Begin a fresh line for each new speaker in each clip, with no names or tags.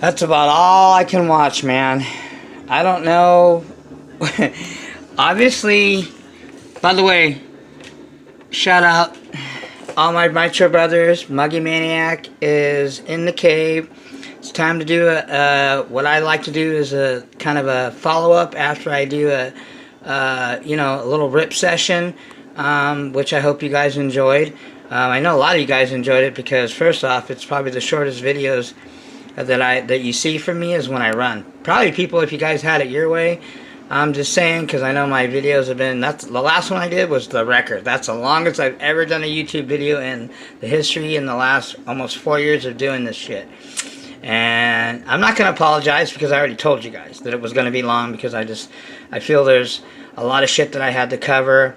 That's about all I can watch, man. I don't know. Obviously, by the way, shout out all my Nitro brothers. Muggy Maniac is in the cave. It's time to do what I like to do is a kind of a follow-up after I do a little rip session, which I hope you guys enjoyed. I know a lot of you guys enjoyed it because first off, it's probably the shortest videos that you see from me is when I run. Probably people, if you guys had it your way, I'm just saying because I know my videos have been, that's the last one I did was the record. That's the longest I've ever done a YouTube video in the history in the last almost 4 years of doing this shit. And I'm not going to apologize because I already told you guys that it was going to be long because I feel there's a lot of shit that I had to cover.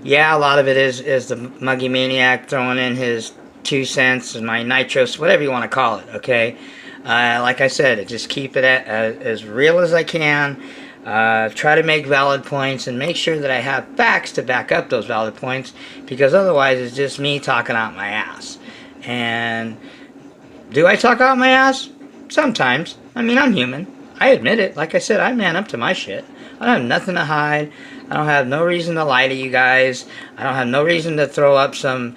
Yeah, a lot of it is the Muggy Maniac throwing in his 2 cents and my nitros, whatever you want to call it, okay? Like I said, just keep it as real as I can. Try to make valid points and make sure that I have facts to back up those valid points because otherwise it's just me talking out my ass. And do I talk out my ass? Sometimes. I mean, I'm human. I admit it. Like I said, I man up to my shit. I don't have nothing to hide. I don't have no reason to lie to you guys. I don't have no reason to throw up some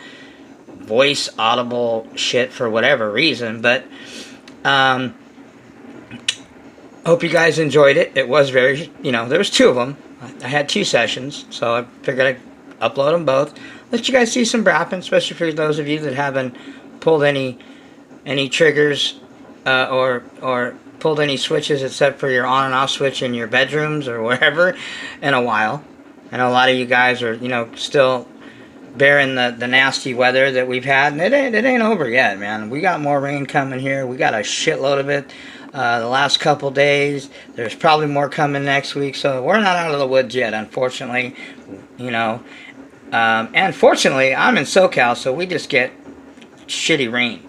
voice audible shit for whatever reason. But hope you guys enjoyed it. It was very, there was 2 of them. I had 2 sessions, so I figured I'd upload them both. Let you guys see some brapping, especially for those of you that haven't pulled any triggers or pulled any switches except for your on and off switch in your bedrooms or wherever in a while. I know a lot of you guys are, still bearing the nasty weather that we've had, and it ain't over yet, man. We got more rain coming here. We got a shitload of it the last couple days. There's probably more coming next week, so we're not out of the woods yet, unfortunately. And fortunately, I'm in SoCal, so we just get shitty rain.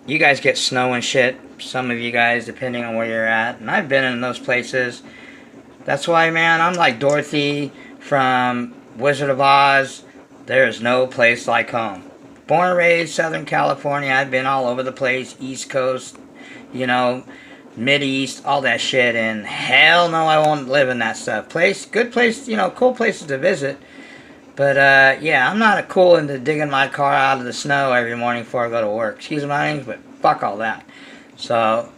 You guys get snow and shit, some of you guys, depending on where you're at, and I've been in those places. That's why, man, I'm like Dorothy from Wizard of Oz. There is no place like home. Born and raised Southern California. I've been all over the place. East Coast, Mid-East, all that shit. And hell no, I won't live in that stuff. Good place, cool places to visit. But, yeah, I'm not cool into digging my car out of the snow every morning before I go to work. Excuse my language, but fuck all that. So,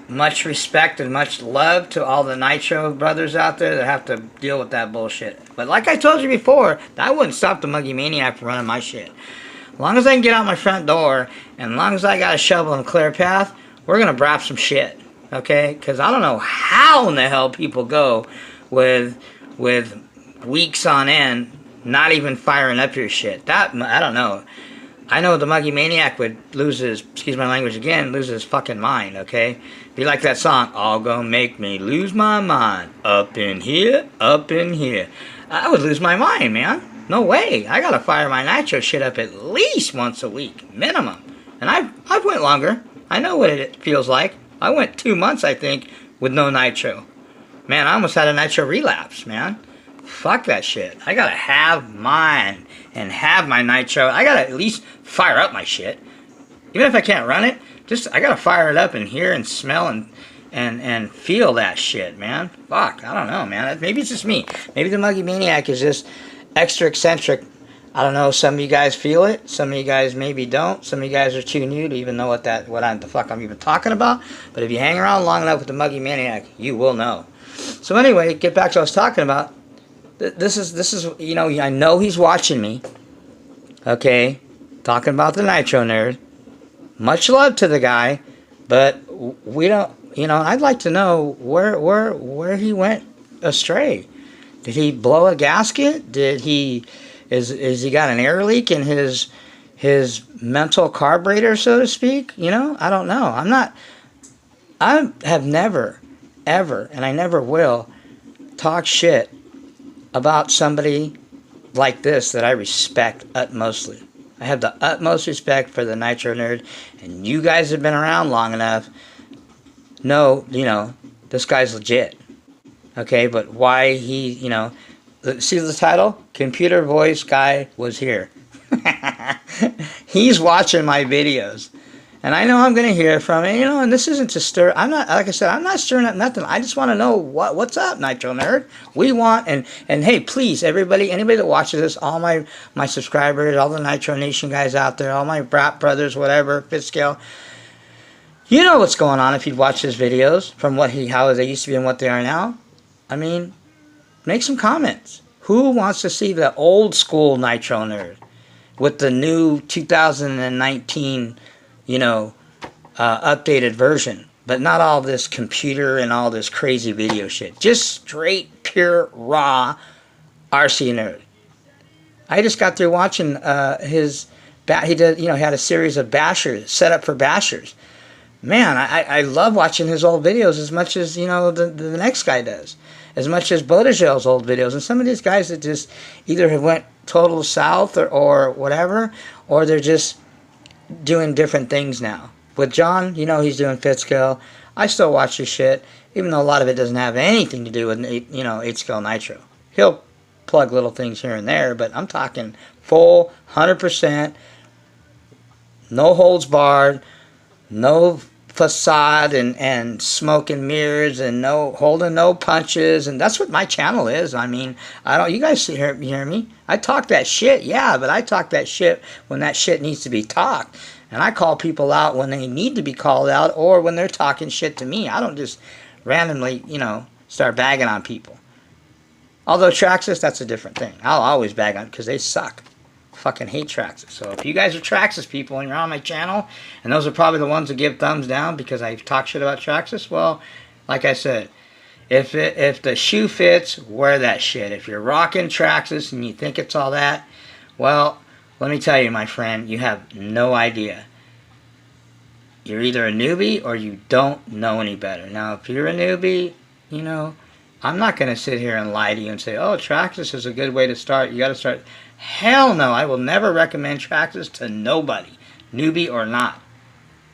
much respect and much love to all the Nitro brothers out there that have to deal with that bullshit. But like I told you before, that wouldn't stop the Muggy Maniac from running my shit. As long as I can get out my front door, and as long as I got a shovel and a clear path, we're going to brap some shit. Okay? Because I don't know how in the hell people go with weeks on end not even firing up your shit. That, I don't know. I know the Muggy Maniac would lose his, excuse my language again, lose his fucking mind, okay? Be like that song, all gonna make me lose my mind. Up in here, up in here. I would lose my mind, man. No way. I gotta fire my nitro shit up at least once a week, minimum. And I've went longer. I know what it feels like. I went 2 months, I think, with no nitro. Man, I almost had a nitro relapse, man. Fuck that shit. I gotta have mine and have my nitro. I gotta at least fire up my shit. Even if I can't run it, I gotta fire it up and hear and smell and feel that shit, man. Fuck, I don't know, man. Maybe it's just me. Maybe the Muggy Maniac is just extra eccentric. I don't know, some of you guys feel it. Some of you guys maybe don't. Some of you guys are too new to even know what the fuck I'm even talking about. But if you hang around long enough with the Muggy Maniac, you will know. So anyway, get back to what I was talking about. This is I know he's watching me. Okay? Talking about the Nitro Nerd. Much love to the guy, but we don't, I'd like to know where he went astray. Did he blow a gasket? Is he got an air leak in his mental carburetor, so to speak? I don't know. I have never, ever, and I never will talk shit about somebody like this that I respect utmostly. I have the utmost respect for the Nitro Nerd, and you guys have been around long enough. Know, this guy's legit. Okay, but why he, see the title? Computer Voice Guy was here. He's watching my videos. And I know I'm going to hear from him, and this isn't to stir. I'm not, like I said, I'm not stirring up nothing. I just want to know what's up, Nitro Nerd. We want, and hey, please, everybody, anybody that watches this, all my subscribers, all the Nitro Nation guys out there, all my brat brothers, whatever, Fitzgerald, you know what's going on if you watch his videos from how they used to be and what they are now. I mean, make some comments. Who wants to see the old school Nitro Nerd with the new 2019 updated version, but not all this computer and all this crazy video shit. Just straight, pure, raw RC Nerd. I just got through watching he did, he had a series of bashers, set up for bashers. Man, I love watching his old videos as much as, the next guy does. As much as Bodagel's old videos. And some of these guys that just either have went total south or whatever, or they're just doing different things now. With John, he's doing Fitzgerald. I still watch his shit, even though a lot of it doesn't have anything to do with 8-scale Nitro. He'll plug little things here and there, but I'm talking full 100%, no holds barred, no facade and smoke and mirrors and no holding no punches, and that's what my channel is. I mean, you guys hear me? I talk that shit, yeah, but I talk that shit when that shit needs to be talked, and I call people out when they need to be called out or when they're talking shit to me. I don't just randomly, start bagging on people. Although Traxxas, that's a different thing. I'll always bag on because they suck. Fucking hate Traxxas. So if you guys are Traxxas people and you're on my channel, and those are probably the ones that give thumbs down because I talk shit about Traxxas, well, like I said, if the shoe fits, wear that shit. If you're rocking Traxxas and you think it's all that, well, let me tell you, my friend, you have no idea. You're either a newbie or you don't know any better. Now, if you're a newbie, I'm not going to sit here and lie to you and say, oh, Traxxas is a good way to start. You got to start. Hell no, I will never recommend Traxxas to nobody, newbie or not.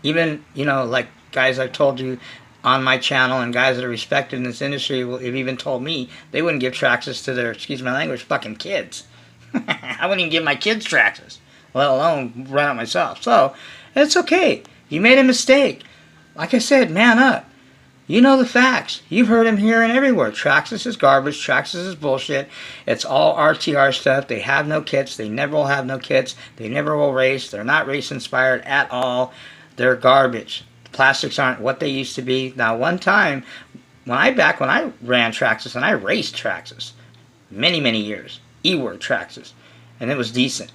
Even, like guys I've told you on my channel and guys that are respected in this industry have even told me they wouldn't give Traxxas to their, excuse my language, fucking kids. I wouldn't even give my kids Traxxas, let alone run it myself. So, it's okay. You made a mistake. Like I said, man up. You know the facts. You've heard them here and everywhere. Traxxas is garbage. Traxxas is bullshit. It's all RTR stuff. They have no kits. They never will have no kits. They never will race. They're not race inspired at all. They're garbage. The plastics aren't what they used to be. Now, one time, when I ran Traxxas and I raced Traxxas, many, many years, E-word Traxxas, and it was decent.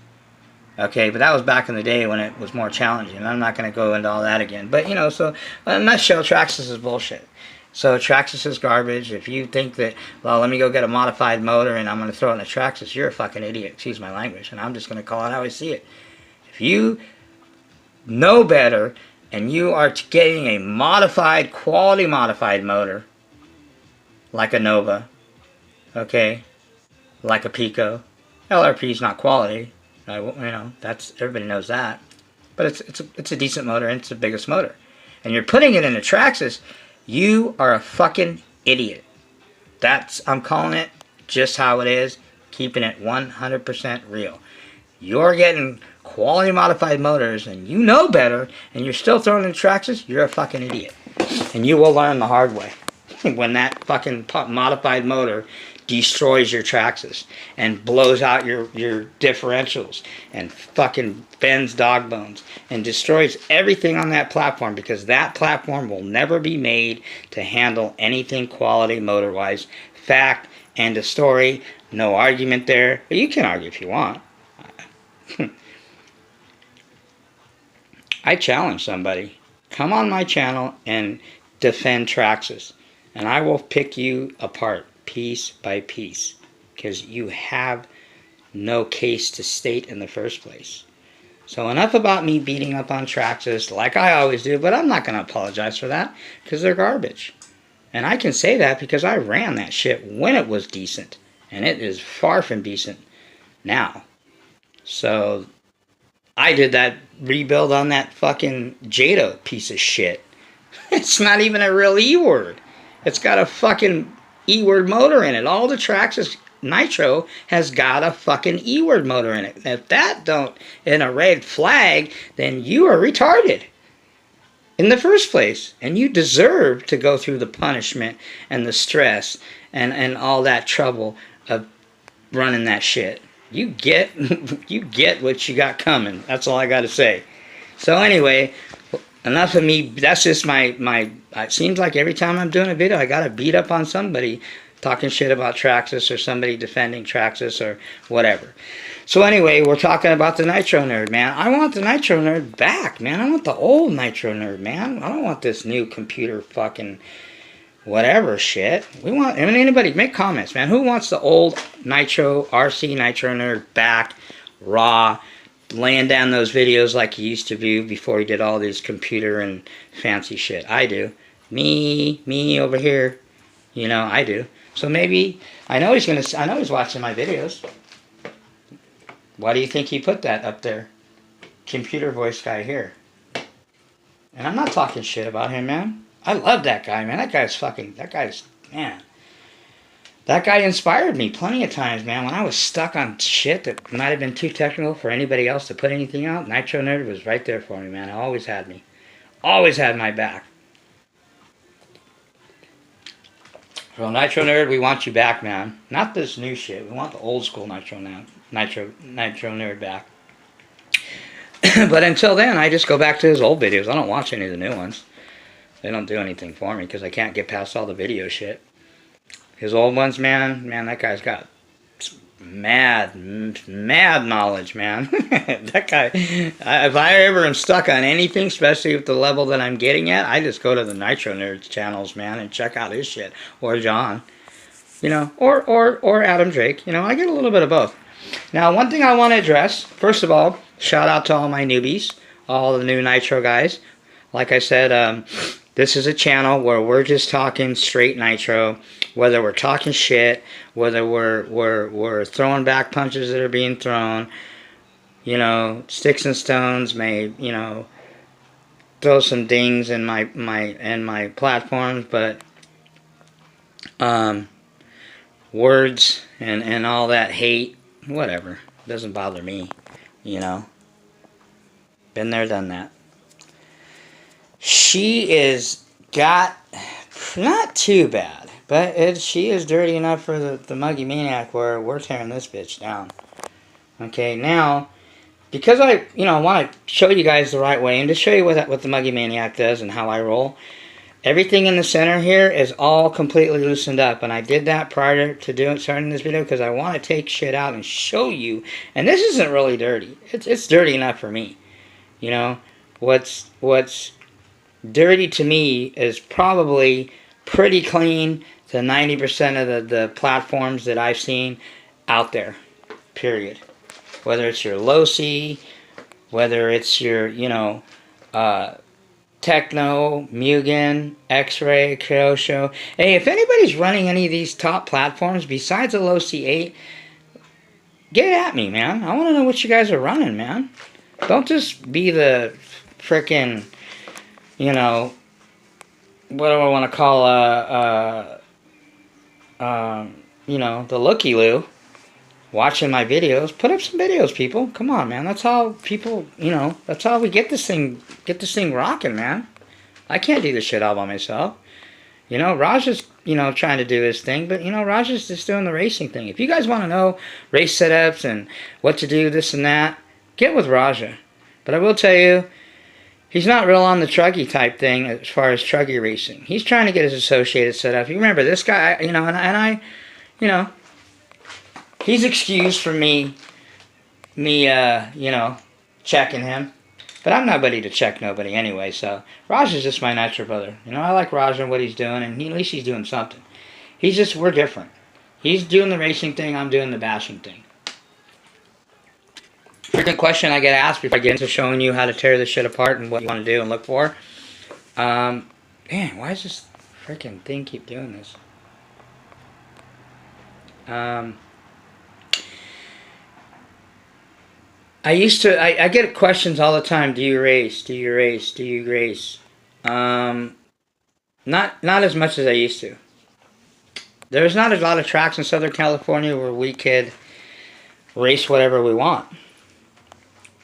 Okay, but that was back in the day when it was more challenging. I'm not going to go into all that again. But, so in a nutshell, Traxxas is bullshit. So Traxxas is garbage. If you think that, well, let me go get a modified motor and I'm going to throw it in a Traxxas, you're a fucking idiot. Excuse my language. And I'm just going to call it how I see it. If you know better and you are getting a modified, quality modified motor, like a Nova, okay, like a Pico, LRP is not quality. That's, everybody knows that, but it's a decent motor and it's the biggest motor, and you're putting it in a Traxxas, you are a fucking idiot. I'm calling it just how it is, keeping it 100% real. You're getting quality modified motors and you know better, and you're still throwing in Traxxas, you're a fucking idiot, and you will learn the hard way when that fucking modified motor destroys your Traxxas and blows out your differentials and fucking bends dog bones and destroys everything on that platform, because that platform will never be made to handle anything quality motor wise. Fact, end of story. No argument there. But you can argue if you want. I challenge somebody. Come on my channel and defend Traxxas, and I will pick you apart piece by piece, because you have no case to state in the first place. So enough about me beating up on Traxxas like I always do, but I'm not going to apologize for that, because they're garbage. And I can say that because I ran that shit when it was decent, and it is far from decent now. So I did that rebuild on that fucking Jado piece of shit. It's not even a real E-word. It's got a fucking E-word motor in it. All the Traxxas Nitro has got a fucking E-word motor in it. And if that don't in a red flag, then you are retarded in the first place. And you deserve to go through the punishment and the stress and all that trouble of running that shit. You get you get what you got coming. That's all I got to say. So anyway, enough of me. That's just my. It seems like every time I'm doing a video, I gotta beat up on somebody talking shit about Traxxas or somebody defending Traxxas or whatever. So anyway, we're talking about the Nitro Nerd, man. I want the Nitro Nerd back, man. I want the old Nitro Nerd, man. I don't want this new computer fucking whatever shit. We want, I mean, anybody, make comments, man. Who wants the old Nitro, RC Nitro Nerd back, raw, laying down those videos like he used to do before he did all this computer and fancy shit? I do. Me over here. You know, I do. So maybe, I know he's watching my videos. Why do you think he put that up there? Computer voice guy here. And I'm not talking shit about him, man. I love that guy, man. That guy inspired me plenty of times, man. When I was stuck on shit that might have been too technical for anybody else to put anything out, Nitro Nerd was right there for me, man. It always had me. Always had my back. So Nitro Nerd, we want you back, man. Not this new shit. We want the old school Nitro Nerd back. But until then, I just go back to his old videos. I don't watch any of the new ones. They don't do anything for me because I can't get past all the video shit. His old ones, man, that guy's got mad knowledge, man. That guy, if I ever am stuck on anything, especially with the level that I'm getting at, I just go to the Nitro Nerds channels, man, and check out his shit. Or John, you know, or Adam Drake. You know, I get a little bit of both. Now, one thing I want to address, first of all, shout out to all my newbies, all the new Nitro guys. Like I said, this is a channel where we're just talking straight Nitro, whether we're talking shit, whether we're throwing back punches that are being thrown, you know, sticks and stones may, you know, throw some dings in my platforms, but words and all that hate, whatever, doesn't bother me, you know. Been there, done that. She is got, not too bad, but she is dirty enough for the Muggy Maniac where we're tearing this bitch down. Okay, now, because I, you know, want to show you guys the right way and to show you what the Muggy Maniac does and how I roll, everything in the center here is all completely loosened up, and I did that prior to starting this video because I want to take shit out and show you, and this isn't really dirty. It's dirty enough for me, you know. What's dirty to me is probably pretty clean to 90% of the platforms that I've seen out there, period. Whether it's your Losi, whether it's your, you know, Techno, Mugen, X-Ray, Kyosho. Hey, if anybody's running any of these top platforms besides the Losi 8, get at me, man. I want to know what you guys are running, man. Don't just be the frickin', you know, what do I want to call, you know, the looky-loo, watching my videos. Put up some videos, people. Come on, man. That's how people, you know, that's how we get this thing rocking, man. I can't do this shit all by myself. You know, Raj is, you know, trying to do his thing, but, you know, Raj is just doing the racing thing. If you guys want to know race setups and what to do, this and that, get with Raja. But I will tell you, he's not real on the truggy type thing as far as truggy racing. He's trying to get his associated set up. You remember this guy, you know, and I, you know, he's excused for me, you know, checking him. But I'm not ready to check nobody anyway, so Raj is just my natural brother. You know, I like Raj and what he's doing, and at least he's doing something. He's just, we're different. He's doing the racing thing, I'm doing the bashing thing. Frequent question I get asked before I get into showing you how to tear this shit apart and what you want to do and look for. Man, why does this freaking thing keep doing this? I used to. I get questions all the time. Do you race? Do you race? Do you race? Um, not as much as I used to. There's not a lot of tracks in Southern California where we could race whatever we want.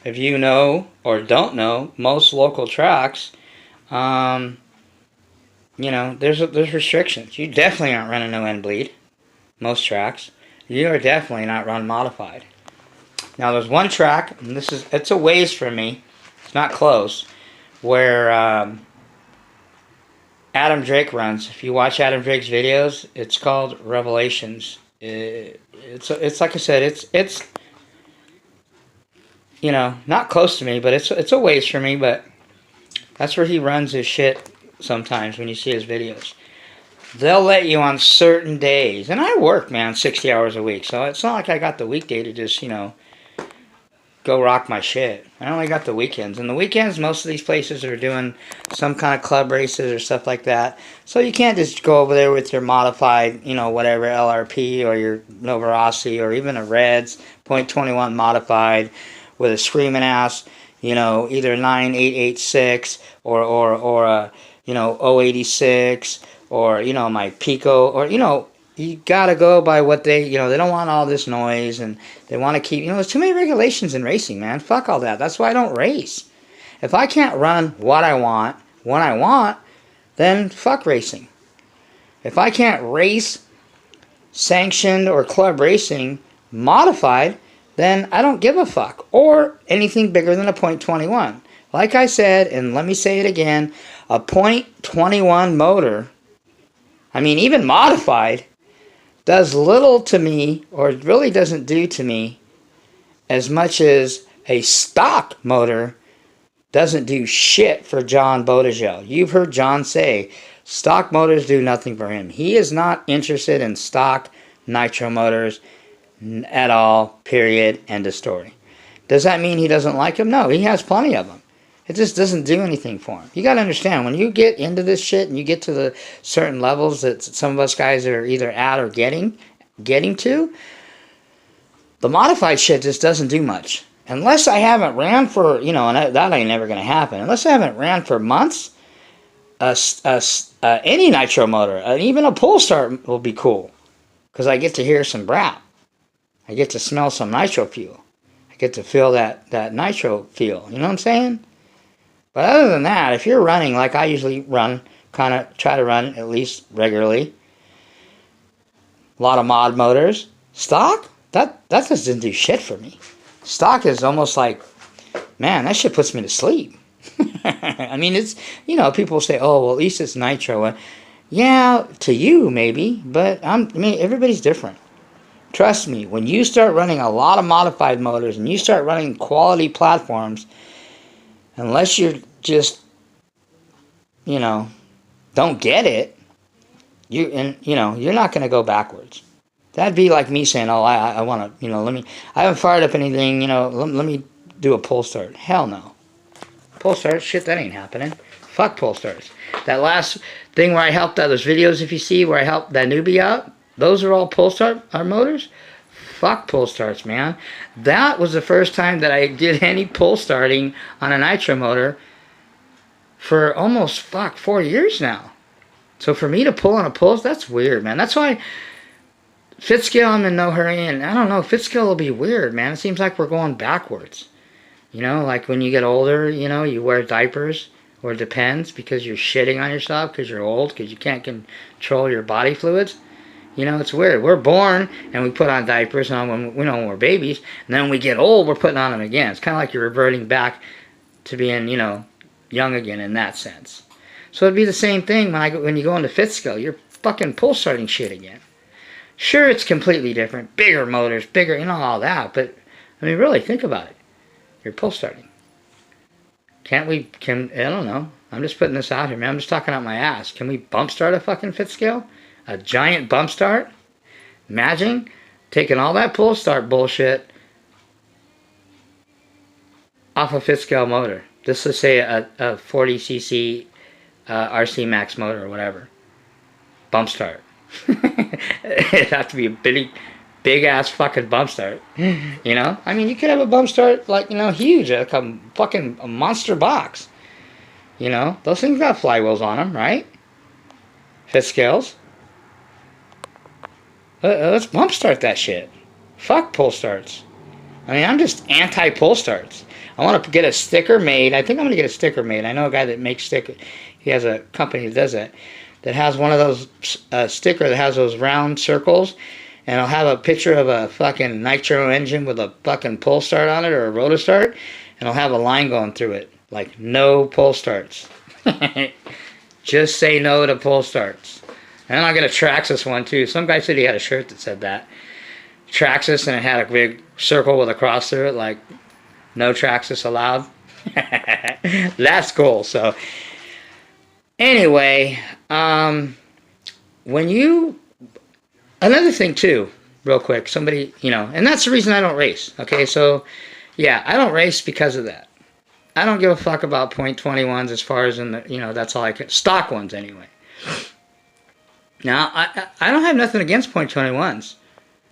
If you know or don't know, most local tracks, um, there's restrictions. You definitely aren't running no end bleed. Most tracks, you are definitely not run modified. Now there's one track, and it's a ways from me. It's not close, where Adam Drake runs. If you watch Adam Drake's videos, it's called Revelations. It's like I said, it's not close to me, but it's a ways for me. But that's where he runs his shit sometimes when you see his videos. They'll let you on certain days, and I work, man, 60 hours a week, so it's not like I got the weekday to just go rock my shit. I only got the weekends. And the weekends, most of these places are doing some kind of club races or stuff like that. So you can't just go over there with your modified, whatever, LRP or your Nova Rossi or even a Reds .21 modified with a screaming ass, either 9886 or a, 086 or, my Pico or, you gotta go by what they don't want all this noise and they want to keep, there's too many regulations in racing, man. Fuck all that. That's why I don't race. If I can't run what I want, when I want, then fuck racing. If I can't race sanctioned or club racing modified, then I don't give a fuck. Or anything bigger than a .21. Like I said, and let me say it again, a .21 motor, even modified, does little to me, or really doesn't do to me, as much as a stock motor doesn't do shit for John Bodegel. You've heard John say, stock motors do nothing for him. He is not interested in stock nitro motors at all, period, end of story. Does that mean he doesn't like them? No, he has plenty of them. It just doesn't do anything for him. You got to understand, when you get into this shit and you get to the certain levels that some of us guys are either at or getting to, the modified shit just doesn't do much. Unless I haven't ran for, and that ain't never going to happen. Unless I haven't ran for months, any nitro motor, even a pull start will be cool. Because I get to hear some brap. I get to smell some nitro fuel. I get to feel that nitro feel. You know what I'm saying? But other than that, if you're running like I usually run, kind of try to run at least regularly, a lot of mod motors, stock, that doesn't do shit for me. Stock is almost like, man, that shit puts me to sleep. It's, people say, oh, well, at least it's nitro. Yeah, to you maybe, but everybody's different. Trust me, when you start running a lot of modified motors and you start running quality platforms, unless you're just, don't get it, you're not going to go backwards. That'd be like me saying, oh, I want to, I haven't fired up anything, let me do a pull start. Hell no. Pull start, shit, that ain't happening. Fuck pull starts. That last thing where I helped those videos, if you see, where I helped that newbie out, those are all pull start motors. Fuck pull starts, man. That was the first time that I did any pull starting on a nitro motor for almost, 4 years now. So for me to pull on a pulse, that's weird, man. That's why Fitzgill, I'm in no hurry, and I don't know, Fitzgill will be weird, man. It seems like we're going backwards. Like when you get older, you wear diapers, or it depends, because you're shitting on yourself, because you're old, because you can't control your body fluids. It's weird. We're born and we put on diapers when we're babies, and then when we get old, we're putting on them again. It's kind of like you're reverting back to being, young again in that sense. So it'd be the same thing when you go into Fitzgill. You're fucking pull starting shit again. Sure, it's completely different. Bigger motors, bigger, all that. But, really, think about it. You're pull starting. I don't know. I'm just putting this out here, man. I'm just talking out my ass. Can we bump start a fucking Fitzgill? A giant bump start? Imagine taking all that pull start bullshit off a Fitzgill motor. Just to say a 40cc RC Max motor or whatever. Bump start. It'd have to be a big ass fucking bump start. You know? I mean, you could have a bump start like, you know, huge, like a fucking monster box. You know? Those things got flywheels on them, right? Fifth scales. Let's bump start that shit. Fuck pull starts. I mean, I'm just anti-pull starts. I want to get a sticker made. I think I'm going to get a sticker made. I know a guy that makes stickers. He has a company that does that. That has one of those sticker that has those round circles. And it'll have a picture of a fucking nitro engine with a fucking pull start on it or a rotor start. And it'll have a line going through it. Like, no pull starts. Just say no to pull starts. And I'll get a Traxxas one too. Some guy said he had a shirt that said that. Traxxas, and it had a big circle with a cross through it, like no Traxxas allowed. That's cool. So anyway, when you, another thing too, real quick, somebody, you know, and that's the reason I don't race. Okay, so yeah, I don't race because of that. I don't give a fuck about .21s as far as in the, you know, that's all I can, stock ones anyway. Now, I don't have nothing against .21s.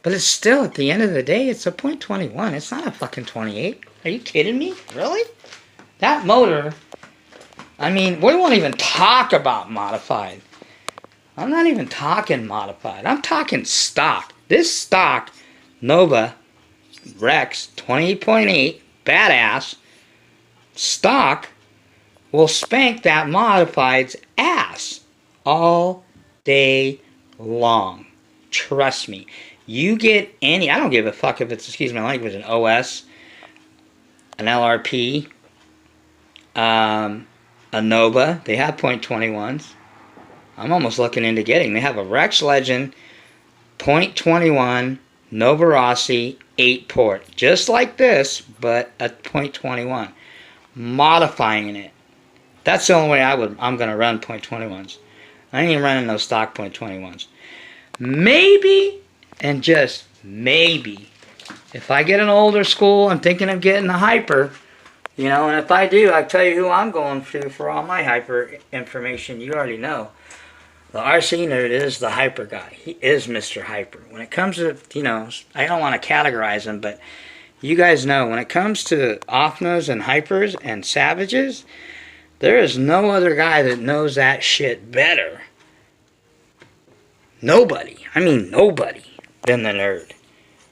But it's still, at the end of the day, it's a .21. It's not a fucking 28. Are you kidding me? Really? That motor, I mean, we won't even talk about modified. I'm not even talking modified. I'm talking stock. This stock Nova Rex 28.8 badass stock will spank that modified's ass all day long. Trust me. You get any, I don't give a fuck if it's, excuse my language, an OS, an LRP, a Nova. They have .21s. I'm almost looking into getting. They have a Rex Legend .21 Nova Rossi 8-port. Just like this, but a .21. Modifying it. That's the only way I'm going to run .21s. I ain't even running those stock .21s. Maybe, and just maybe, if I get an older school, I'm thinking of getting a Hyper, you know, and if I do, I'll tell you who I'm going to for all my Hyper information. You already know. The RC Nerd is the Hyper guy. He is Mr. Hyper. When it comes to, you know, I don't want to categorize him, but you guys know, when it comes to Offnos and Hypers and Savages, there is no other guy that knows that shit better. Nobody. I mean nobody than the Nerd.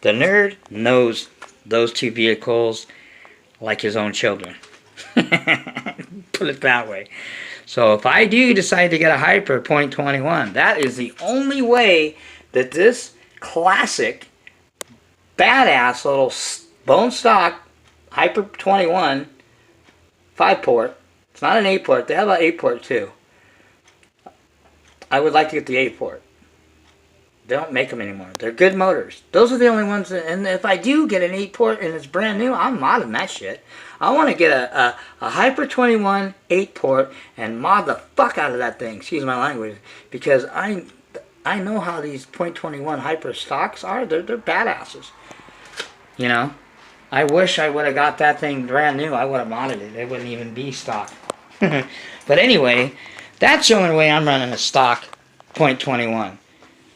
The Nerd knows those two vehicles like his own children. Put it that way. So if I do decide to get a Hyper .21, that is the only way that this classic, badass little bone stock Hyper 21 5-port, it's not an 8-port, they have an 8-port too. I would like to get the 8-port. They don't make them anymore. They're good motors. Those are the only ones that, and if I do get an 8-port and it's brand new, I'm modding that shit. I want to get a Hyper 21 8-port and mod the fuck out of that thing. Excuse my language. Because I know how these .21 Hyper stocks are. They're badasses. You know? I wish I would have got that thing brand new. I would have modded it. It wouldn't even be stock. But anyway, that's the only way I'm running a stock .21.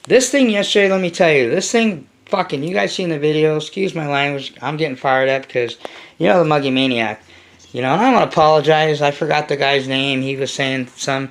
This thing yesterday, let me tell you, this thing fucking, you guys seen the video, excuse my language, I'm getting fired up because, you know, the Muggy Maniac, you know, and I want to apologize, I forgot the guy's name, he was saying I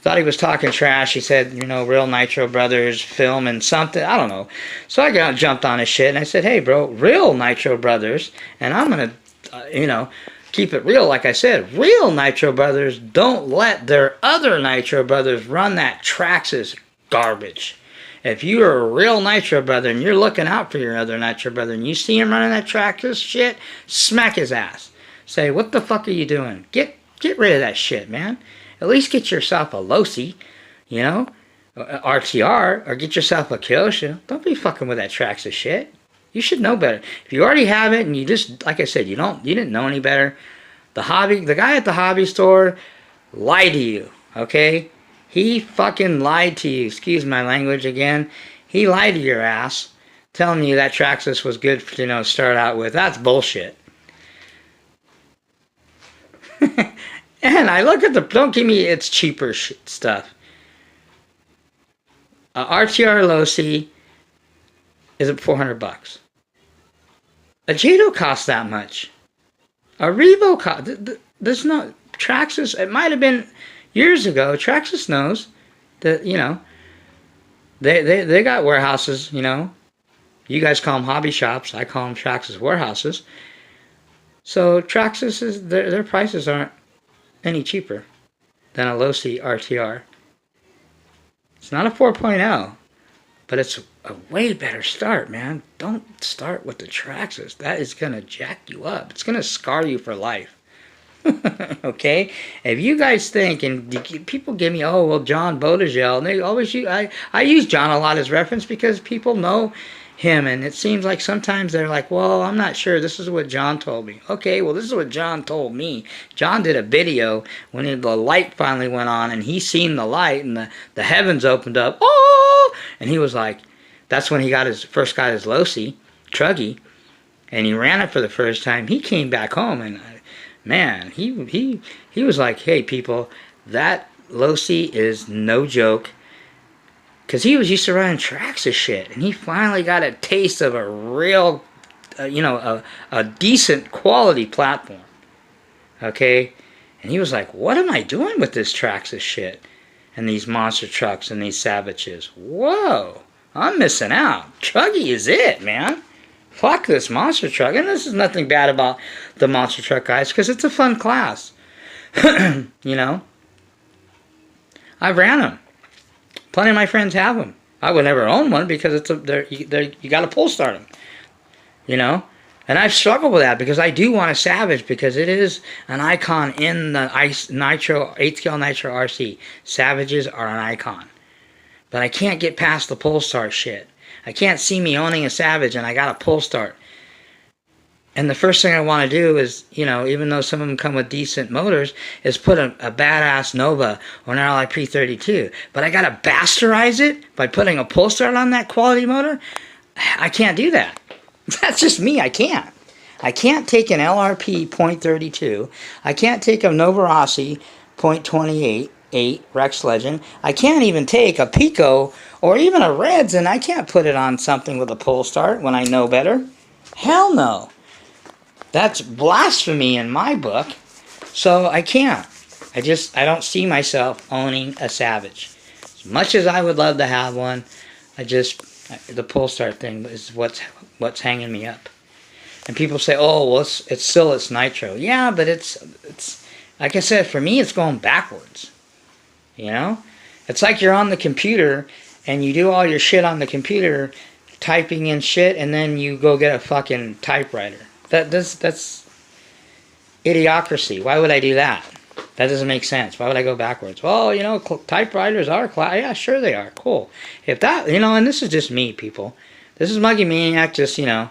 thought he was talking trash, he said, you know, Real Nitro Brothers film and something, I don't know, so I jumped on his shit and I said, hey bro, Real Nitro Brothers, and I'm going to, you know, keep it real, like I said, Real Nitro Brothers don't let their other Nitro Brothers run that Traxxas garbage. If you're a real Nitro Brother and you're looking out for your other Nitro Brother and you see him running that Traxxas shit, smack his ass. Say, what the fuck are you doing? Get rid of that shit, man. At least get yourself a Losi, you know, RTR, or get yourself a Kyosho. Don't be fucking with that Traxxas shit. You should know better. If you already have it and you just, like I said, you didn't know any better, the guy at the hobby store lied to you, okay? He fucking lied to you. Excuse my language again. He lied to your ass, telling you that Traxxas was good to, you know, start out with. That's bullshit. And I look at don't give me it's cheaper stuff. RTR Losi, is it 400 bucks. A Jado costs that much. A Revo costs. There's no Traxxas. It might have been years ago. Traxxas knows that, you know, they got warehouses. You know, you guys call them hobby shops. I call them Traxxas warehouses. So Traxxas is their prices aren't any cheaper than a Losi RTR. It's not a 4.0, but it's a way better start, man. Don't start with the Traxxas. That is going to jack you up. It's going to scar you for life. Okay? If you guys think, and people give me, oh, well, John Bodegel, and they always use, I use John a lot as reference because people know him, and it seems like sometimes they're like, well, I'm not sure, this is what John told me. Okay, well, this is what John told me. John did a video when the light finally went on, and he seen the light, and the heavens opened up, oh, and he was like, that's when he first got his Losi, Truggy, and he ran it for the first time. He came back home, and man, he was like, hey, people, that Losi is no joke. Because he was used to running Traxxas shit, and he finally got a taste of a real, you know, a decent quality platform. Okay? And he was like, what am I doing with this Traxxas shit? And these monster trucks and these Savages. Whoa! I'm missing out. Truggy is it, man. Fuck this monster truck. And this is nothing bad about the monster truck guys, because it's a fun class. You know? I ran them. Plenty of my friends have them. I would never own one because you got to pull start them, you know. And I've struggled with that because I do want a Savage because it is an icon in the Nitro 8-scale Nitro RC. Savages are an icon, but I can't get past the pull start shit. I can't see me owning a Savage and I got a pull start. And the first thing I want to do is, you know, even though some of them come with decent motors, is put a badass Nova or an RLI P32. But I got to bastardize it by putting a pull start on that quality motor? I can't do that. That's just me. I can't. I can't take an LRP .32. I can't take a Nova Rossi .28 Rex Legend. I can't even take a Pico or even a Reds, and I can't put it on something with a pull start when I know better. Hell no. That's blasphemy in my book. So I can't. I don't see myself owning a Savage. As much as I would love to have one, the pull start thing is what's hanging me up. And people say, oh, well, it's Nitro. Yeah, but it's like I said, for me, it's going backwards. You know? It's like you're on the computer and you do all your shit on the computer, typing in shit, and then you go get a fucking typewriter. That's idiocracy. Why would I do that? That doesn't make sense. Why would I go backwards? Well, you know, typewriters are class. Yeah, sure they are. Cool. If that, you know, and this is just me, people. This is Muggy Maniac, just, you know,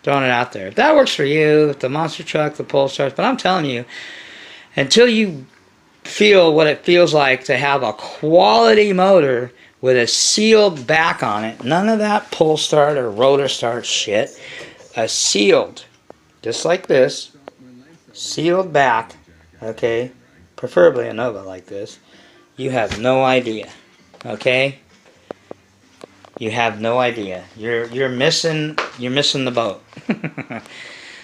throwing it out there. If that works for you, the monster truck, the pull starts, but I'm telling you, until you feel what it feels like to have a quality motor with a sealed back on it, none of that pull start or rotor start shit. A sealed, just like this, sealed back, okay, preferably a Nova like this, you have no idea, okay? You have no idea. You're missing the boat.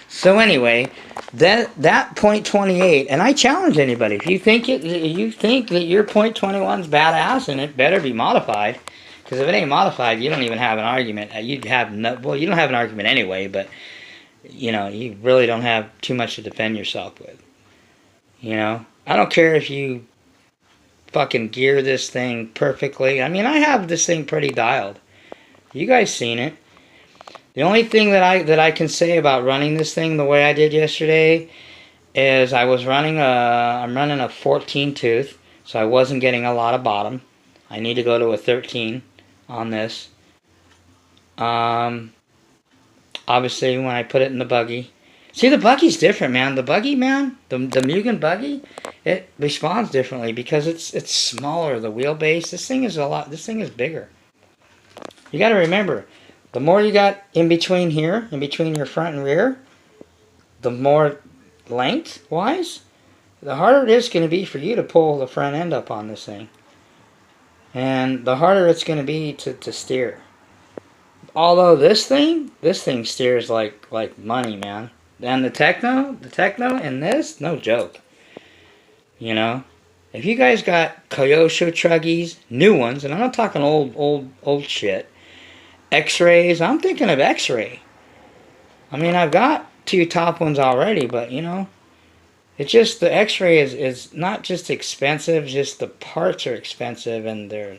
So anyway, that .28, and I challenge anybody, if you think that your .21's badass and it better be modified. Because if it ain't modified, you don't even have an argument. You don't have an argument anyway, but, you know, you really don't have too much to defend yourself with. You know? I don't care if you fucking gear this thing perfectly. I mean, I have this thing pretty dialed. You guys seen it. The only thing that I can say about running this thing the way I did yesterday is I'm running a 14 tooth, so I wasn't getting a lot of bottom. I need to go to a 13 on this. Obviously when I put it in the buggy. See, the buggy's different, man. The buggy, man, the Mugen buggy, it responds differently because it's smaller, the wheelbase. This thing is bigger. You gotta remember, the more you got in between here, in between your front and rear, the more length-wise, the harder it is going to be for you to pull the front end up on this thing. And the harder it's going to be to steer. Although this thing steers like money, man. And the Techno in this, no joke. You know, if you guys got Kyosho truggies, new ones, and I'm not talking old shit. X-rays, I'm thinking of X-ray. I mean, I've got 2 top ones already, but you know, it's just the X-ray is not just expensive, just the parts are expensive, and they're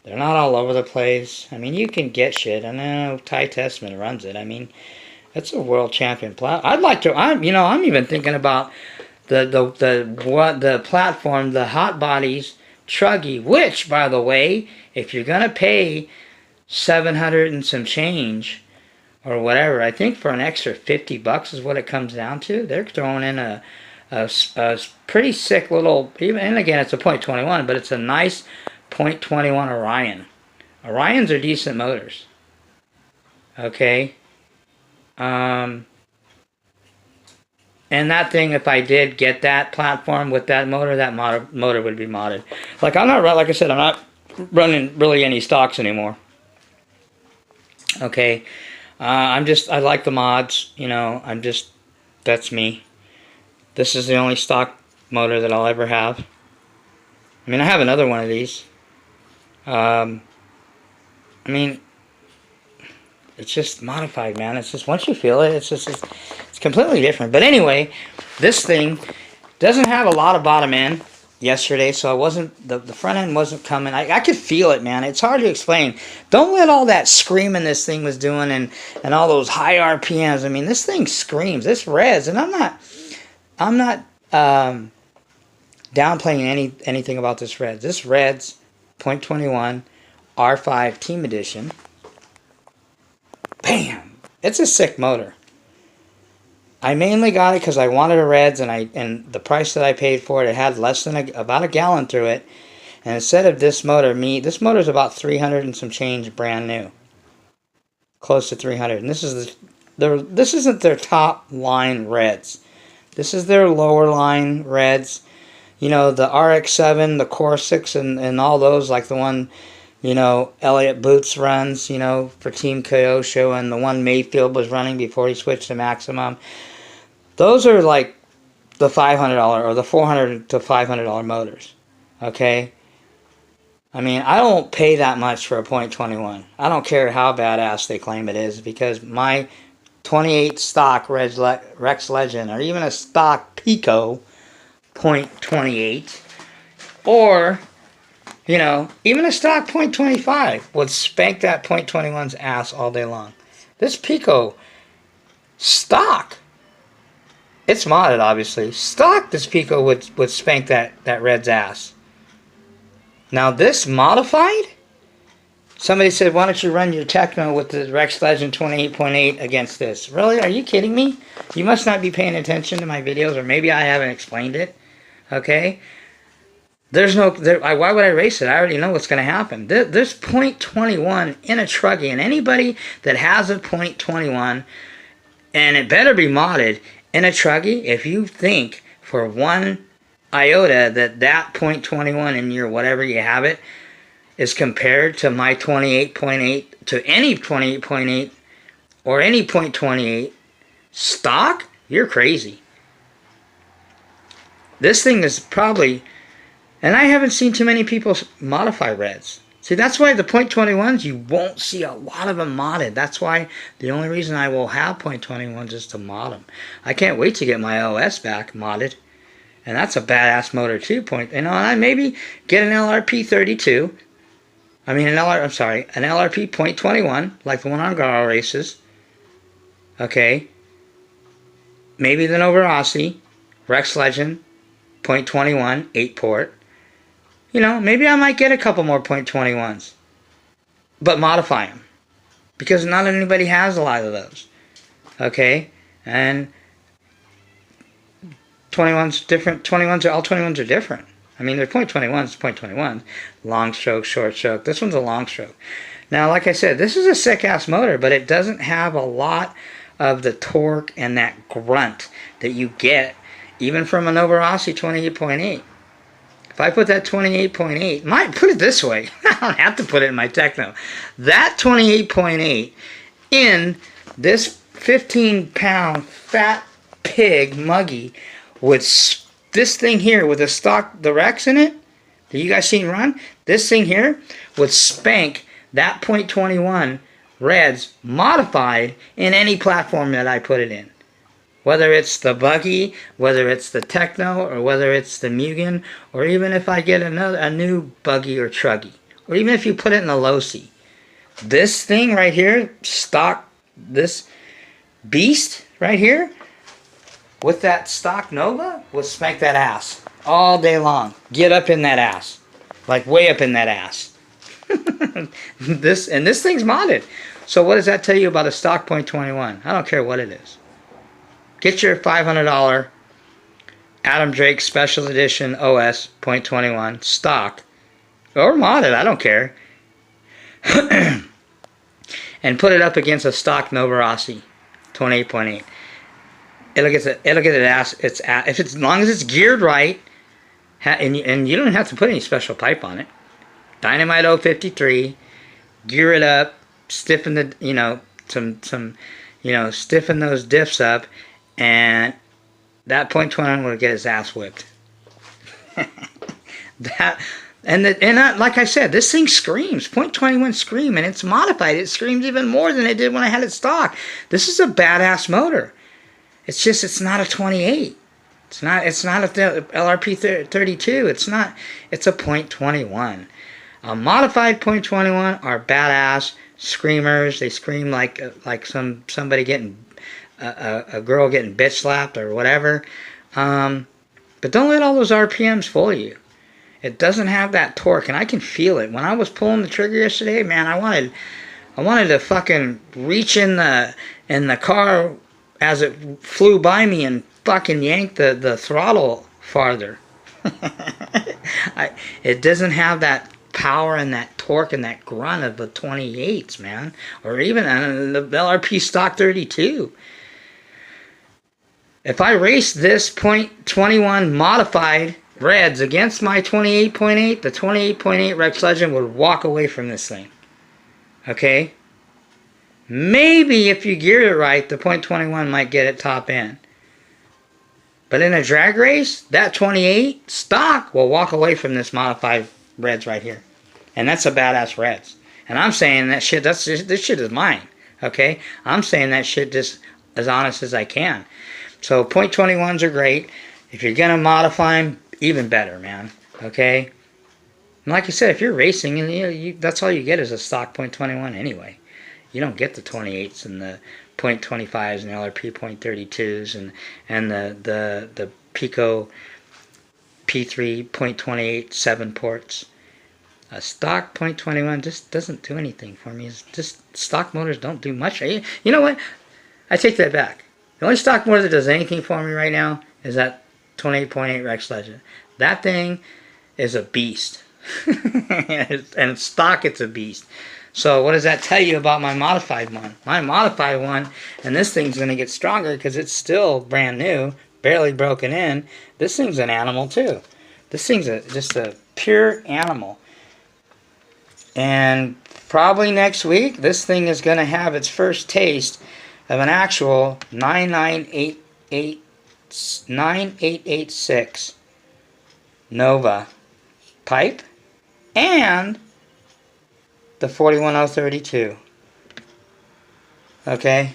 not all over the place. I mean, you can get shit, and I know Ty Testament runs it. I mean, it's a world champion I'd like to. I'm even thinking about the platform, the Hot Bodies Truggy, which, by the way, if you're gonna pay 700 and some change or whatever, I think for an extra $50 is what it comes down to. They're throwing in a pretty sick little, even, and again, it's a .21, but it's a nice .21 Orion. Orions are decent motors. Okay. And that thing, if I did get that platform with that motor would be modded. Like I said, I'm not running really any stocks anymore. Okay. I like the mods, you know, that's me. This is the only stock motor that I'll ever have. I mean, I have another one of these. I mean, it's just modified, man. It's just, once you feel it, it's completely different. But anyway, this thing doesn't have a lot of bottom end yesterday, so I wasn't, the front end wasn't coming. I could feel it, man. It's hard to explain. Don't let all that screaming this thing was doing and all those high RPMs. I mean, this thing screams. This reds, and I'm not downplaying anything about this reds. This reds .21 R5 Team Edition. Bam! It's a sick motor. I mainly got it because I wanted a reds, and the price that I paid for it, it had less than about a gallon through it. And instead of this motor, this motor is about 300 and some change, brand new, close to 300. And this isn't their top line reds. This is their lower line reds. You know, the RX-7, the Core 6, and all those, like the one, you know, Elliott Boots runs, you know, for Team Kyosho, and the one Mayfield was running before he switched to Maximum. Those are like the $500 or the $400 to $500 motors, okay? I mean, I don't pay that much for a .21. I don't care how badass they claim it is, because my 28 stock Rex Legend, or even a stock Pico .28, or, you know, even a stock .25 would spank that .21's ass all day long. This Pico stock, it's modded, obviously. Stock, this Pico would spank that red's ass. Now this modified, somebody said, why don't you run your Techno with the Rex Legend 28.8 against this? Really? Are you kidding me? You must not be paying attention to my videos, or maybe I haven't explained it. Okay? There's no, why would I race it? I already know what's going to happen. There's .21 in a Truggy, and anybody that has a .21, and it better be modded, in a Truggy, if you think for one iota that .21 in your whatever you have it is compared to my 28.8, to any 28.8 or any .28 stock, you're crazy. This thing is probably, and I haven't seen too many people modify reds. See, that's why the .21s, you won't see a lot of them modded. That's why the only reason I will have .21s is to mod them. I can't wait to get my OS back modded. And that's a badass motor too. You know, and I maybe get an LRP 32. I mean, an LRP .21, like the one on Garo races. Okay. Maybe the Novarossi Rex Legend .21 8-port. You know, maybe I might get a couple more .21s, but modify them, because not anybody has a lot of those. Okay, and 21's different. 21s are all 21s are different. I mean, they're .21s, .21s, long stroke, short stroke. This one's a long stroke. Now, like I said, this is a sick ass motor, but it doesn't have a lot of the torque and that grunt that you get even from a Novarossi 28.8. If I put that 28.8, might put it this way. I don't have to put it in my Techno. That 28.8 in this 15-pound fat pig muggy with this thing here with the Rex in it. That you guys seen run? This thing here would spank that .21 Reds modified in any platform that I put it in. Whether it's the Buggy, whether it's the Techno, or whether it's the Mugen, or even if I get a new Buggy or Truggy, or even if you put it in the Losi. This thing right here, stock, this beast right here, with that stock Nova, will spank that ass all day long. Get up in that ass. Like way up in that ass. This thing's modded. So what does that tell you about a stock .21? I don't care what it is. Get your $500 Adam Drake Special Edition OS .21 stock, or modded, I don't care, and put it up against a stock Nova Rossi 28.8. It'll get its ass if it's as long as it's geared right, and you don't have to put any special pipe on it. Dynamite 053, gear it up, stiffen the stiffen those diffs up. And that .21 will get his ass whipped. Like I said, this thing screams. .21 scream, and it's modified. It screams even more than it did when I had it stock. This is a badass motor. It's just it's not a 28. It's not a LRP 32. It's not. It's a .21. A modified .21 are badass screamers. They scream like somebody getting. A girl getting bitch slapped or whatever, but don't let all those RPMs fool you. It doesn't have that torque, and I can feel it. When I was pulling the trigger yesterday, man, I wanted to fucking reach in the car as it flew by me and fucking yank the throttle farther. It doesn't have that power and that torque and that grunt of the 28s, man, or even the LRP stock 32. If I race this .21 modified Reds against my 28.8, the 28.8 Rex Legend would walk away from this thing. Okay? Maybe if you gear it right, the .21 might get it top end. But in a drag race, that 28 stock will walk away from this modified Reds right here. And that's a badass Reds. And I'm saying that shit, this shit is mine. Okay? I'm saying that shit just as honest as I can. So .21s are great. If you're going to modify them, even better, man. Okay? And like I said, if you're racing, and that's all you get is a stock .21 anyway. You don't get the 28s and the .25s and the LRP .32s and the Pico P3 .28 7 ports. A stock .21 just doesn't do anything for me. It's just stock motors don't do much. You know what? I take that back. The only stock motor that does anything for me right now is that 28.8 Rex Legend. That thing is a beast. And stock, it's a beast. So what does that tell you about my modified one? My modified one, and this thing's going to get stronger because it's still brand new, barely broken in. This thing's an animal too. This thing's just a pure animal. And probably next week, this thing is going to have its first taste of an actual 9886 Nova pipe and the 41032. Okay?